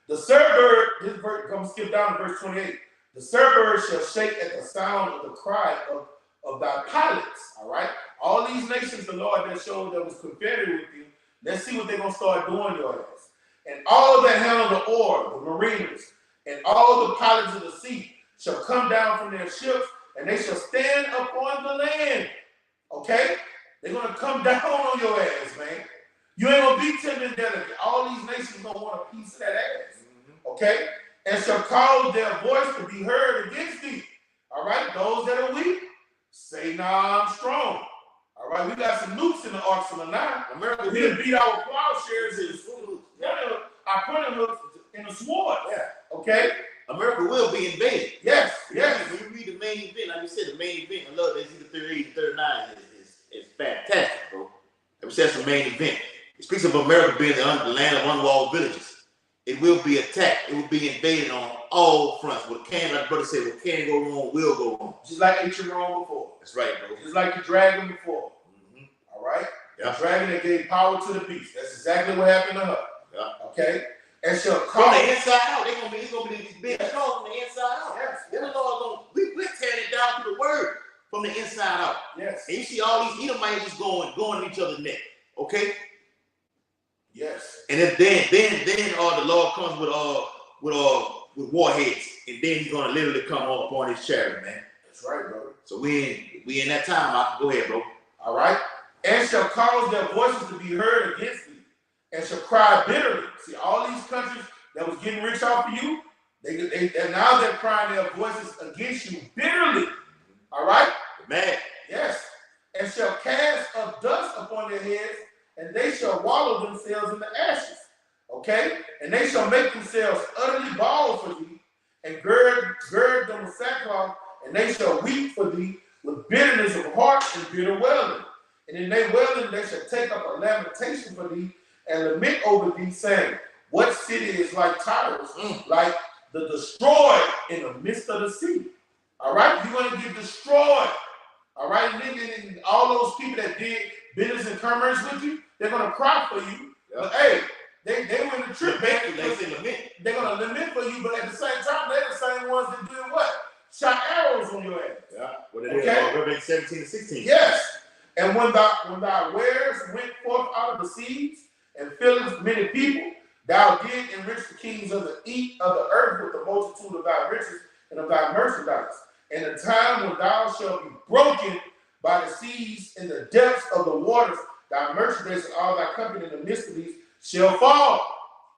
The Cerberus, this verse, come skip down to verse 28. The Cerberus shall shake at the sound of the cry of thy pilots. All right. All these nations, the Lord that showed that was confederate with you. Let's see what they're gonna start doing, your ass. And all that handle the oar, the mariners, and all the pilots of the sea shall come down from their ships, and they shall stand upon the land. Okay? They're gonna come down on your ass, man. You ain't gonna be timid and delicate. All these nations gonna want a piece of that ass. Okay? And shall cause their voice to be heard against thee. All right? Those that are weak, say, nah, I'm strong. All right? We got some nukes in the arsenal now. America, we done beat our plowshares and our printing hooks in the sword. Yeah. Okay? America will be invaded. Yes, yes. When you read the main event, like you said, the main event, I love that Ezekiel 38 and 39 is fantastic, bro. It says the main event. It speaks of America being the land of unwalled villages. It will be attacked. It will be invaded on all fronts. What can, like brother said, what can go wrong will go wrong. Just like ancient Rome before. That's right, bro. Just like the dragon before. Mm-hmm. All right? Yeah. The dragon that gave power to the beast. That's exactly what happened to her. Yeah. Okay? And shall come. From the inside out, it's gonna be these big strong from the inside out. Yes. We're tearing it down to the word from the inside out. Yes. And you see all these Edomites just going in each other's neck. Okay? Yes. And if then the Lord comes with warheads, and then he's gonna literally come upon his chariot, man. That's right, bro. So we in that time. Go ahead, bro. All right. And shall cause their voices to be heard against thee, and shall cry bitterly. See, all these countries that was getting rich off of you, now they're crying their voices against you bitterly. All right? Man. Yes. And shall cast up dust upon their heads, and they shall wallow themselves in the ashes. Okay? And they shall make themselves utterly bald for thee, and gird them with sackcloth, and they shall weep for thee with bitterness of heart and bitter wailing. And in their wailing they shall take up a lamentation for thee, and lament over thee, saying, what city is like Tyrus, like the destroyed in the midst of the sea? All right? You're going to get destroyed. All right? And then all those people that did business and commerce with you, they're going to cry for you. Yep. But hey, they went to trip back. They're going to lament for you, but at the same time, they're the same ones that did what? Shot arrows on your ass. Yeah. What it is, Revelation 17 and 16. Yes. And when thy wares went forth out of the seas, and filled many people, thou did enrich the kings of the earth with the multitude of thy riches and of thy merchandise. And the time when thou shalt be broken by the seas in the depths of the waters, thy merchandise and all thy company in the midst of these shall fall.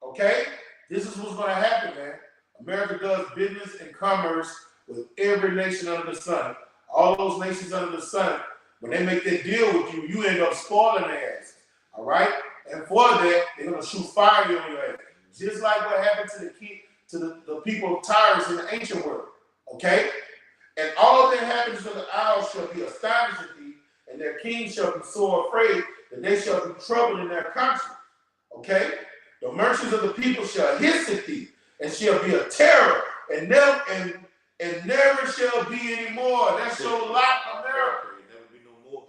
Okay? This is what's going to happen, man. America does business and commerce with every nation under the sun. All those nations under the sun, when they make that deal with you, you end up spoiling their asses. All right? And for that, they're going to shoot fire on your ass. Just like what happened to the people of Tyrus in the ancient world. Okay? And all that happens to the isles shall be astonished at thee, and their kings shall be sore afraid that they shall be troubled in their country. Okay? The merchants of the people shall hiss at thee, and shall be a terror, and never shall be any more. That's your lot, America.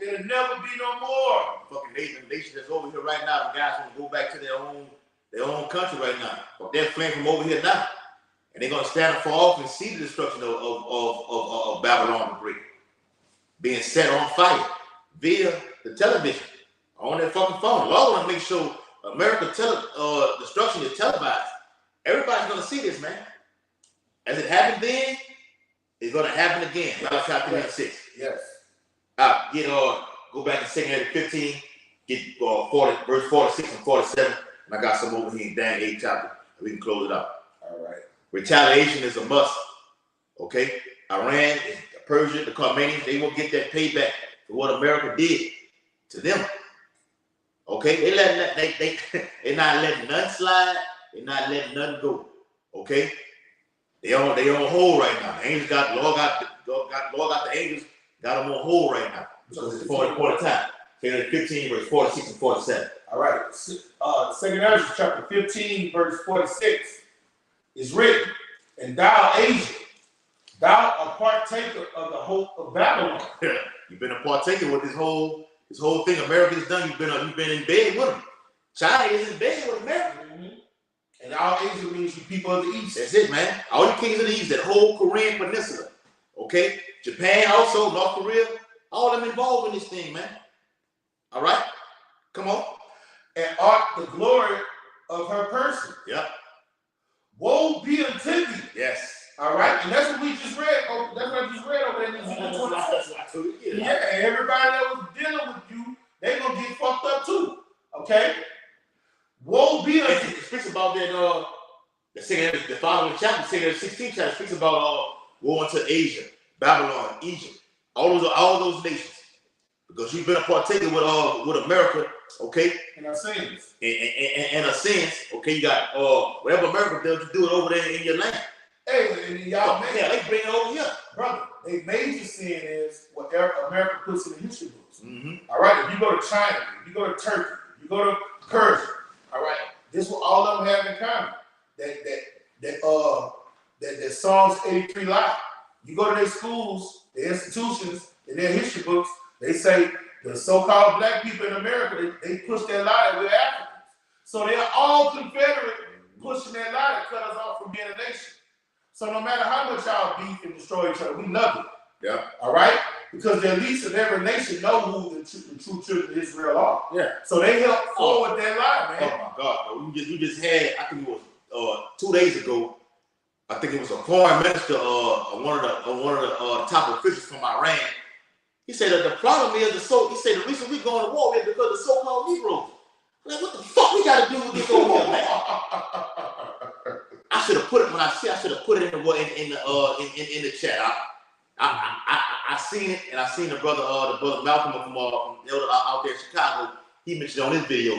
It'll never be no more. Fucking nation that's over here right now, the guys want to go back to their own country right now. But they're fleeing from over here now. And they're going to stand far off and see the destruction of Babylon the Great being set on fire via the television on their fucking phone. Lord want to make sure America destruction is televised. Everybody's going to see this, man. As it happened then, it's going to happen again. Malachi 3:6. Yes. Go back to 2 Corinthians 15, get verse 46 and 47, and I got some over here in Daniel 8 chapter. We can close it up. All right. Retaliation is a must. Okay? Iran, Persia, the Armenians, they will get that payback for what America did to them. Okay? They're not letting none slide. They're not letting nothing go. Okay? They on hold right now. The angels Lord got the angels. Got them on hold right now because it's for the time. 15, verse 46 and 47. All right. 2 Ezra chapter 15, verse 46 is written, and thou, Asia, thou a partaker of the hope of Babylon. You've been a partaker with this whole thing America's done. You've been in bed with them. China is in bed with America. Mm-hmm. And all Asia means you people of the East. That's it, man. All the kings of the East, that whole Korean peninsula. Okay? Japan also, North Korea, all of them involved in this thing, man. All right? Come on. And art the glory of her person. Yep. Woe be unto thee. Yes. All right? And that's what we just read. That's what I just read over there in Ezekiel 26. Yeah, and everybody that was dealing with you, they're going to get fucked up too. Okay? Woe be unto thee. It speaks about that, the following chapter, 16 chapter, speaks about war into Asia, Babylon, Egypt, all those nations, because you've been a partaker with America, okay? In our sins. In our sins, okay. You got whatever America does, you do it over there in your land. Hey, and y'all they bring it over here. Brother, they major sin is whatever America puts in the history books. All right, if you go to China, if you go to Turkey, if you go to Persia, all right, this is what all of them have in common. That Psalms 83 lie. You go to their schools, their institutions, in their history books, they say the so-called black people in America, they push that lie that we're Africans. So they're all Confederate pushing that lie to cut us off from being a nation. So no matter how much y'all beef and destroy each other, we love it. Yeah. All right? Because the elites of every nation know who the true children of Israel are. Yeah. So they help forward that lie, man. Oh my God, bro. We just had, I think it was 2 days ago, I think it was a foreign minister, one of the top officials from Iran. He said that the problem is he said the reason we going to war is because of so-called Negroes. Like, what the fuck we got to do with this over here, man? I should have put it when I should have put it in the chat. I seen it, and I seen the brother Malcolm from out there in Chicago. He mentioned on his video,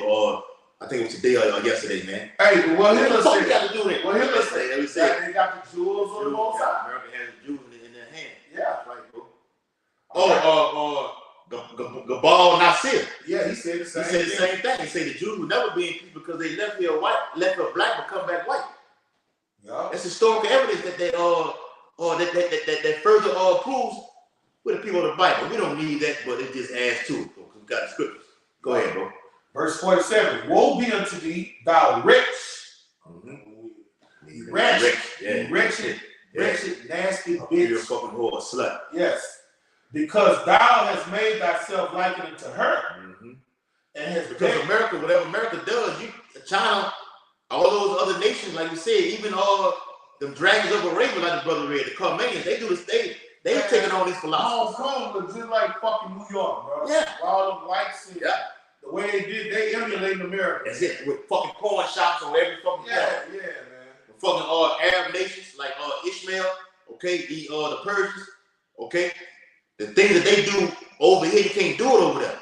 I think it was today or yesterday, man. Hey, well, Hitler said, got to do it. Well, Hitler said they got the jewels on the both sides. America has the jewels in their hand. Yeah, right, bro. Gabal Nasir. Yeah, he said the same thing. He said the Jews would never be in peace because they left here black, but come back white. Yeah. That's historical evidence that further proves with the people of the Bible. We don't need that, but it just adds to it. We got the scriptures. Go ahead, bro. Verse 47. Woe be unto thee, thou rich. Wretched, nasty bitch. You're a fucking whore, slut. Yes. Because thou hast made thyself likened unto her. And has because America, whatever America does, China, all those other nations, like you said, even them dragons of Arabia, like the brother read, the Carmanians, they do this. They've taken on this philosophy. Hong Kong looks just like fucking New York, bro. Yeah. All them lights and the way they did, they emulating America. That's it. With fucking corn shops on every fucking man. The fucking Arab nations like Ishmael, okay, the Persians, okay. The things that they do over here, you can't do it over there.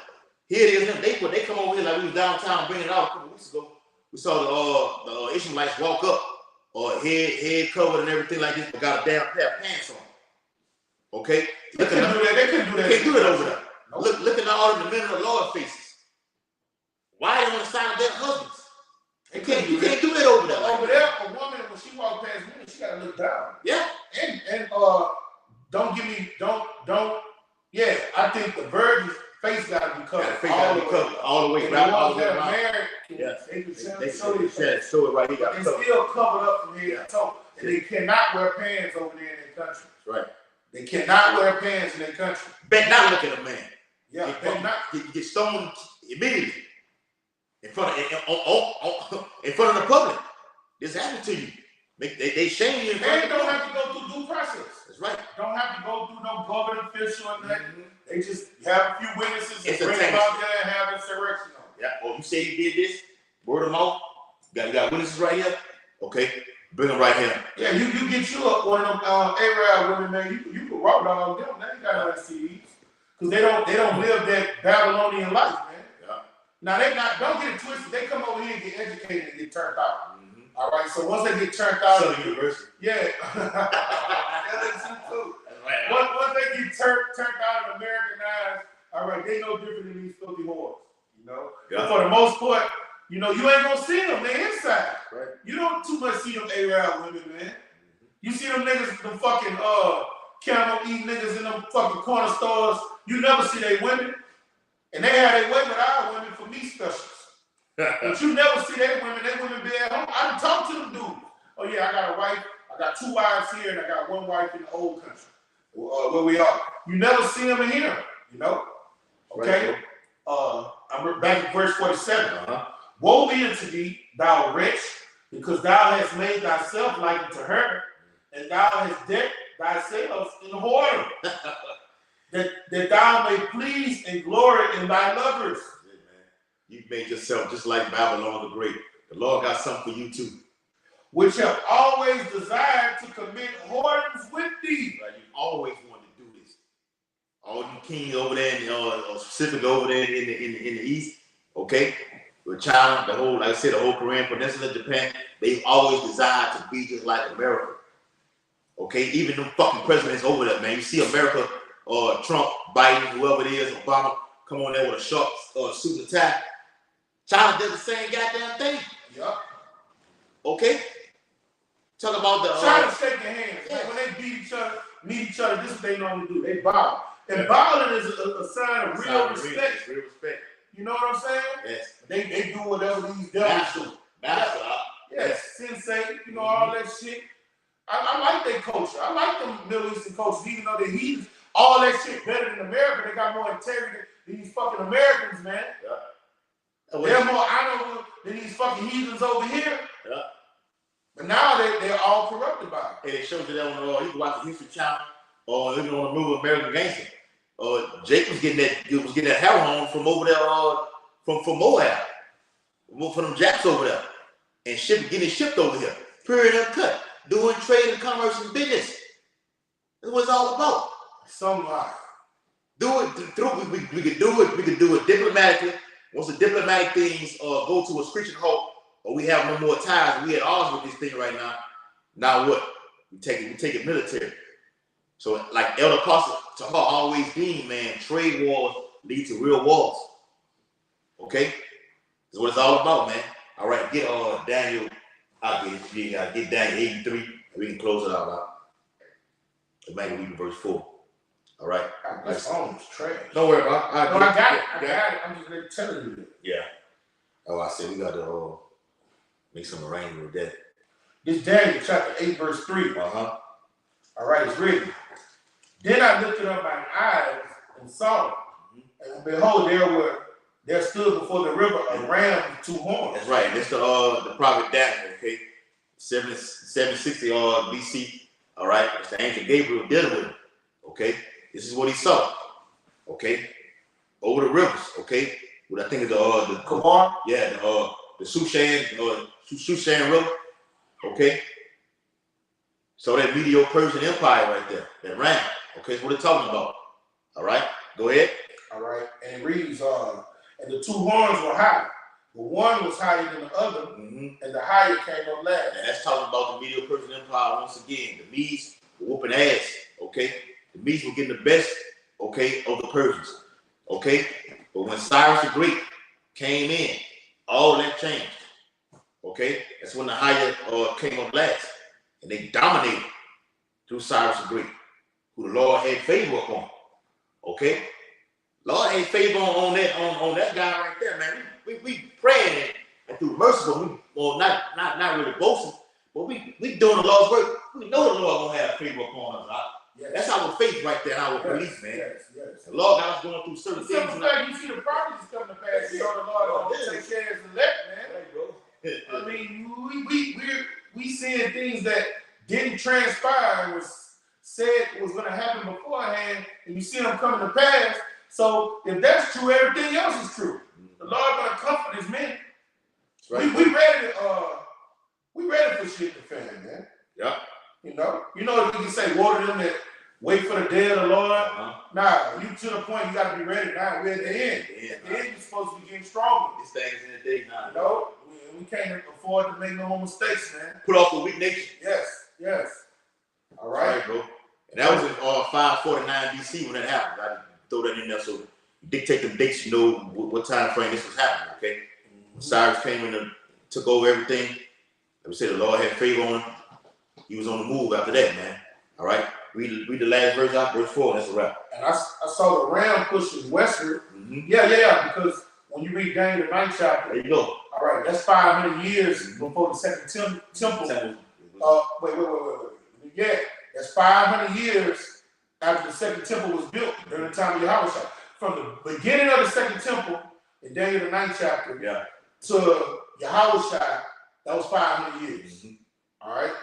Here it is. They come over here like we was downtown bringing it out a couple weeks ago. We saw the Ishmaelites walk up, head covered and everything like this, but got a damn pair of pants on. Okay, they couldn't do that. They couldn't do that. They can't do it over there. Nope. Look at all the men of the Lord faces. Why they want to sign their husbands? You can't do that over there. Over there, a woman when she walks past women, she gotta look down. Yeah, and don't give me don't. Yeah, I think the virgin's face gotta be covered. All the way. The ones that are married, they can show it right here. But they still covered up from head to toe. And they cannot wear pants over there in their country. Right. They cannot wear pants in their country. Bet not look at a man. Yeah, get stoned immediately in front of the public. This happened to you. They shame you. They don't have to go through due process. That's right. Don't have to go through no government official and that. They just have a few witnesses and bring them out there and have insurrection on. Yeah. Oh, you say you did this? Word of mouth. You got witnesses right here. Okay. Bring them right here. Yeah, you get you up one of them Arab women, man. You can rock on them. They ain't got no STDs because they don't live that Babylonian life, man. Yeah. Now they not. Don't get it twisted. They come over here and get educated and get turned out. All right. So once they get turned out, Southern University. Yeah. Too. Once they get turned out and Americanized, all right, they no different than these filthy whores. You know. Yeah. But for the most part. You know, you ain't gonna see them, they inside. Right. You don't too much see them Arab women, man. You see them niggas, them fucking camel eating niggas in them fucking corner stores. You never see they women. And they have their way with our women for meat specials. But you never see they women be at home. I done talk to them dudes. Oh yeah, I got a wife, I got 2 wives here, and I got 1 wife in the old country. Where we are. You never see them in here, you know? Okay? Right, I'm back in verse 47. Woe be unto thee, thou wretch, because thou hast made thyself like unto her, and thou hast decked thyself in whoredom, that thou may please and glory in thy lovers. Yeah, man. You made yourself just like Babylon the Great. The Lord got something for you too. Which have always desired to commit whoredoms with thee. Right, you always wanted to do this. All you kings over there, specifically over there in the east, okay? With China, the whole Korean Peninsula, Japan, they always desired to be just like America. Okay, even them fucking presidents over there, man. You see America, Trump, Biden, whoever it is, Obama, come on there with a short suit and tie. China did the same goddamn thing. Yep. Okay? Talk about the China shaking hands. Yeah. When they meet each other, this is what they normally do. They bow. And bowing is a sign of real respect. Real respect. You know what I'm saying? Yes. They do whatever these devils do. Master. Yes. Sensei, you know, all that shit. I like their culture. I like them Middle Eastern cultures, even though they're heathens. All that shit better than America. They got more integrity than these fucking Americans, man. Yeah. They're more honorable than these fucking heathens over here. Yeah. But now they're all corrupted by it. And it shows you that on you can watch the History Channel or even on the movie American Gangster. Jake was getting that heroin from over there, from Moab, from them Japs over there, and getting shipped over here. Period uncut. Doing trade and commerce and business. That's what it's all about. Somewhat. Do it through. We could do it. We could do it diplomatically. Once the diplomatic things go to a screeching halt, or we have no more ties, we at odds with this thing right now. Now what? We take it military. So like Elder Costa to her always deemed, man, trade wars lead to real wars. Okay, that's what it's all about, man. All right, get Daniel. I'll get it. Yeah, I'll get Daniel 83, and we can close it out. Maybe read verse 4. All right. This song is trash. Don't worry about it. I got it. I got it. I'm just gonna tell you. Yeah. Oh, I said we got to make some arrangement with that. This Daniel chapter 8, verse 3. Uh-huh. All right, it's written. Then I lifted up my eyes and saw, and behold, there stood before the river a ram with 2 horns. That's right. That's the prophet Daniel. Okay, 760 BC. All right, it's the angel Gabriel dealing with him. Okay, this is what he saw. Okay, over the rivers. Okay, what I think is the Kabar. Yeah, the Shushan River. Okay, so that Medo-Persian Empire right there, that ram. Okay, that's what it's talking about. All right, go ahead. All right, and it reads, and the 2 horns were high, but one was higher than the other, and the higher came up last. And that's talking about the Medo-Persian Empire once again. The Medes were whooping ass. Okay, the Medes were getting the best. Okay, of the Persians. Okay, but when Cyrus the Great came in, all that changed. Okay, that's when the higher came up last, and they dominated through Cyrus the Great, who the Lord had favor upon. Okay, Lord had favor on that guy right there, man. We praying and through merciful, not really boasting, but we doing the Lord's work. We know the Lord gonna have favor upon us. Right? Yes. That's our faith right there, our belief, man. Yes. The Lord got us going through certain things. Simple fact, you see the prophecies coming to pass. You know the Lord gonna take care of his elect, man. I mean, we seeing things that didn't transpire and was said was going to happen beforehand, and you see them coming to pass. So if that's true, everything else is true. The Lord going to comfort his men. Right. We ready for shit to fan, man. Yeah. You know we can say, woe to them that wait for the day of the Lord. Nah, you to the point you got to be ready now. We're at the end. At the end, you're supposed to be getting stronger. This thing is in the day now. You know, we can't afford to make no more mistakes, man. Put off the weak nation. Yes. All right, bro. And that was in 549 BC when that happened. I throw that in there so you dictate the dates, you know what time frame this was happening, okay? When Cyrus came in and took over everything, like we said, the Lord had favor on him. He was on the move after that, man. All right? Read the last verse out, verse 4, and that's a wrap. And I saw the ram pushing westward. Yeah, because when you read Daniel the 9th chapter, there you go. All right, that's 500 years before the second temple. Wait. Yeah, that's 500 years after the second temple was built during the time of Yahushua. From the beginning of the second temple in Daniel the 9th chapter to Yahushua, that was 500 years. All right.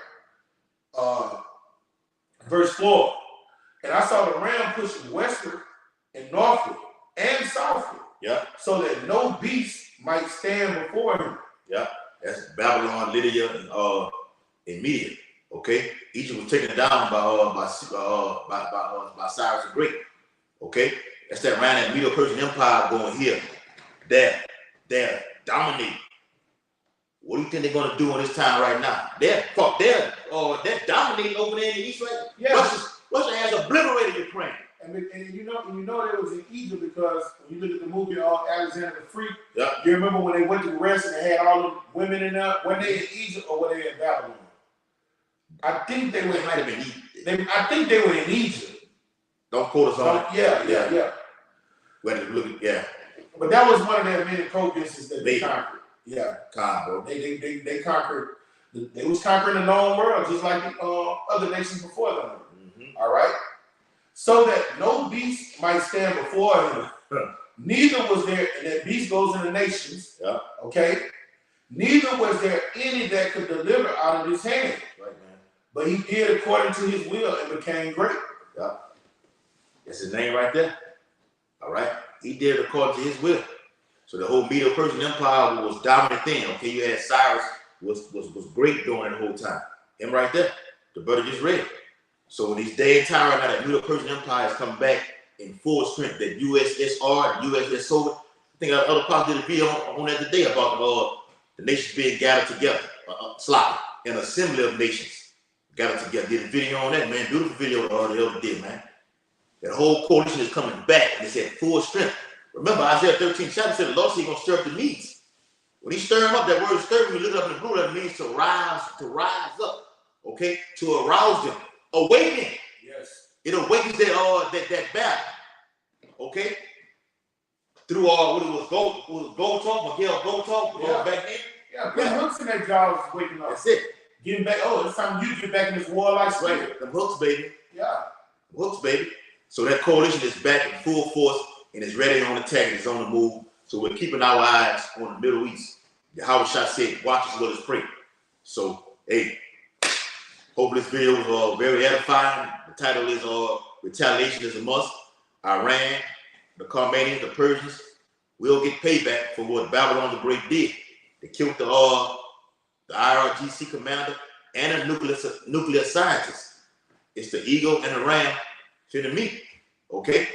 Verse 4. And I saw the ram pushing westward and northward and southward. Yeah. So that no beast might stand before him. Yeah. That's Babylon, Lydia, and Media. Okay. Egypt was taken down by Cyrus the Great. Okay. That's that around that Medo-Persian Empire going here. There. Dominating. What do you think they're gonna do in this time right now? They're dominating over there in the East, right? Yeah. Russia has obliterated Ukraine. And you know they was in Egypt because when you look at the movie Alexander the Free, yeah. You remember when they went to the rest and they had all the women in there? Were they in Egypt or were they in Babylon? I think they were. Might have been Egypt. I think they were in Egypt. Don't quote us on it. Yeah. Yeah. But that was one of their many provinces that they conquered. Yeah. Bro. They conquered. They was conquering the known world just like the other nations before them. Mm-hmm. All right. So that no beast might stand before him. Neither was there, and that beast goes in the nations. Yeah. Okay. Neither was there any that could deliver out of his hand. Right, man. But he did according to his will and became great. Yeah. That's his name right there. All right. He did according to his will. So the whole Medo-Persian Empire was dominant then. Okay, you had Cyrus was great during the whole time. Him right there. The brother just read. So in these day and time right now, that Medo-Persian Empire is coming back in full strength. That USSR, USS Soviet. I think other parts did a video on that today about the nations being gathered together, an assembly of nations gathered together. Did a video on that, man. Beautiful video the other day, man. That whole coalition is coming back and it's at full strength. Remember, Isaiah 13 chapter said the Lord said he's going to stir up the needs. When he stir them up, that word stir, when you look up in the blue, that means to rise up, okay? To arouse them. Awaken. Yes. It awakens that battle, okay? Through what it was Gold Talk, Miguel Gold Talk, back then. Yeah, put hooks in their jaws waking up. That's it. Getting back, it's time you get back in this warlike spirit. Right. Them hooks, baby. Yeah. Hooks, baby. So that coalition is back in full force and is ready on attack and is on the move. So we're keeping our eyes on the Middle East. Yahweh Shah said, watch as well as pray. So, hey, hopefully this video was very edifying. The title is Retaliation is a Must. Iran, the Carmanians, the Persians will get payback for what Babylon the Great did. They killed the IRGC commander and a nuclear scientist. It's the eagle and the ram finna meet. Okay?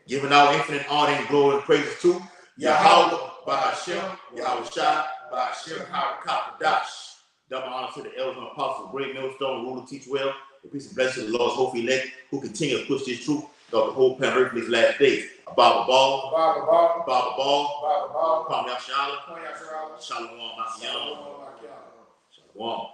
Giving our infinite honor and glory and praises to Yahweh Ba'ashem, Yahweh Shah, Ba'ashem, Harakapadash. Double honor to the elders and apostles, great millstone, ruler, teach well. The peace and blessing of the Lord's hopeful elect who continue to push this truth throughout the whole planet Earth in these last days. Abba Ball, Kwame Shalom, Shalom, Shalom.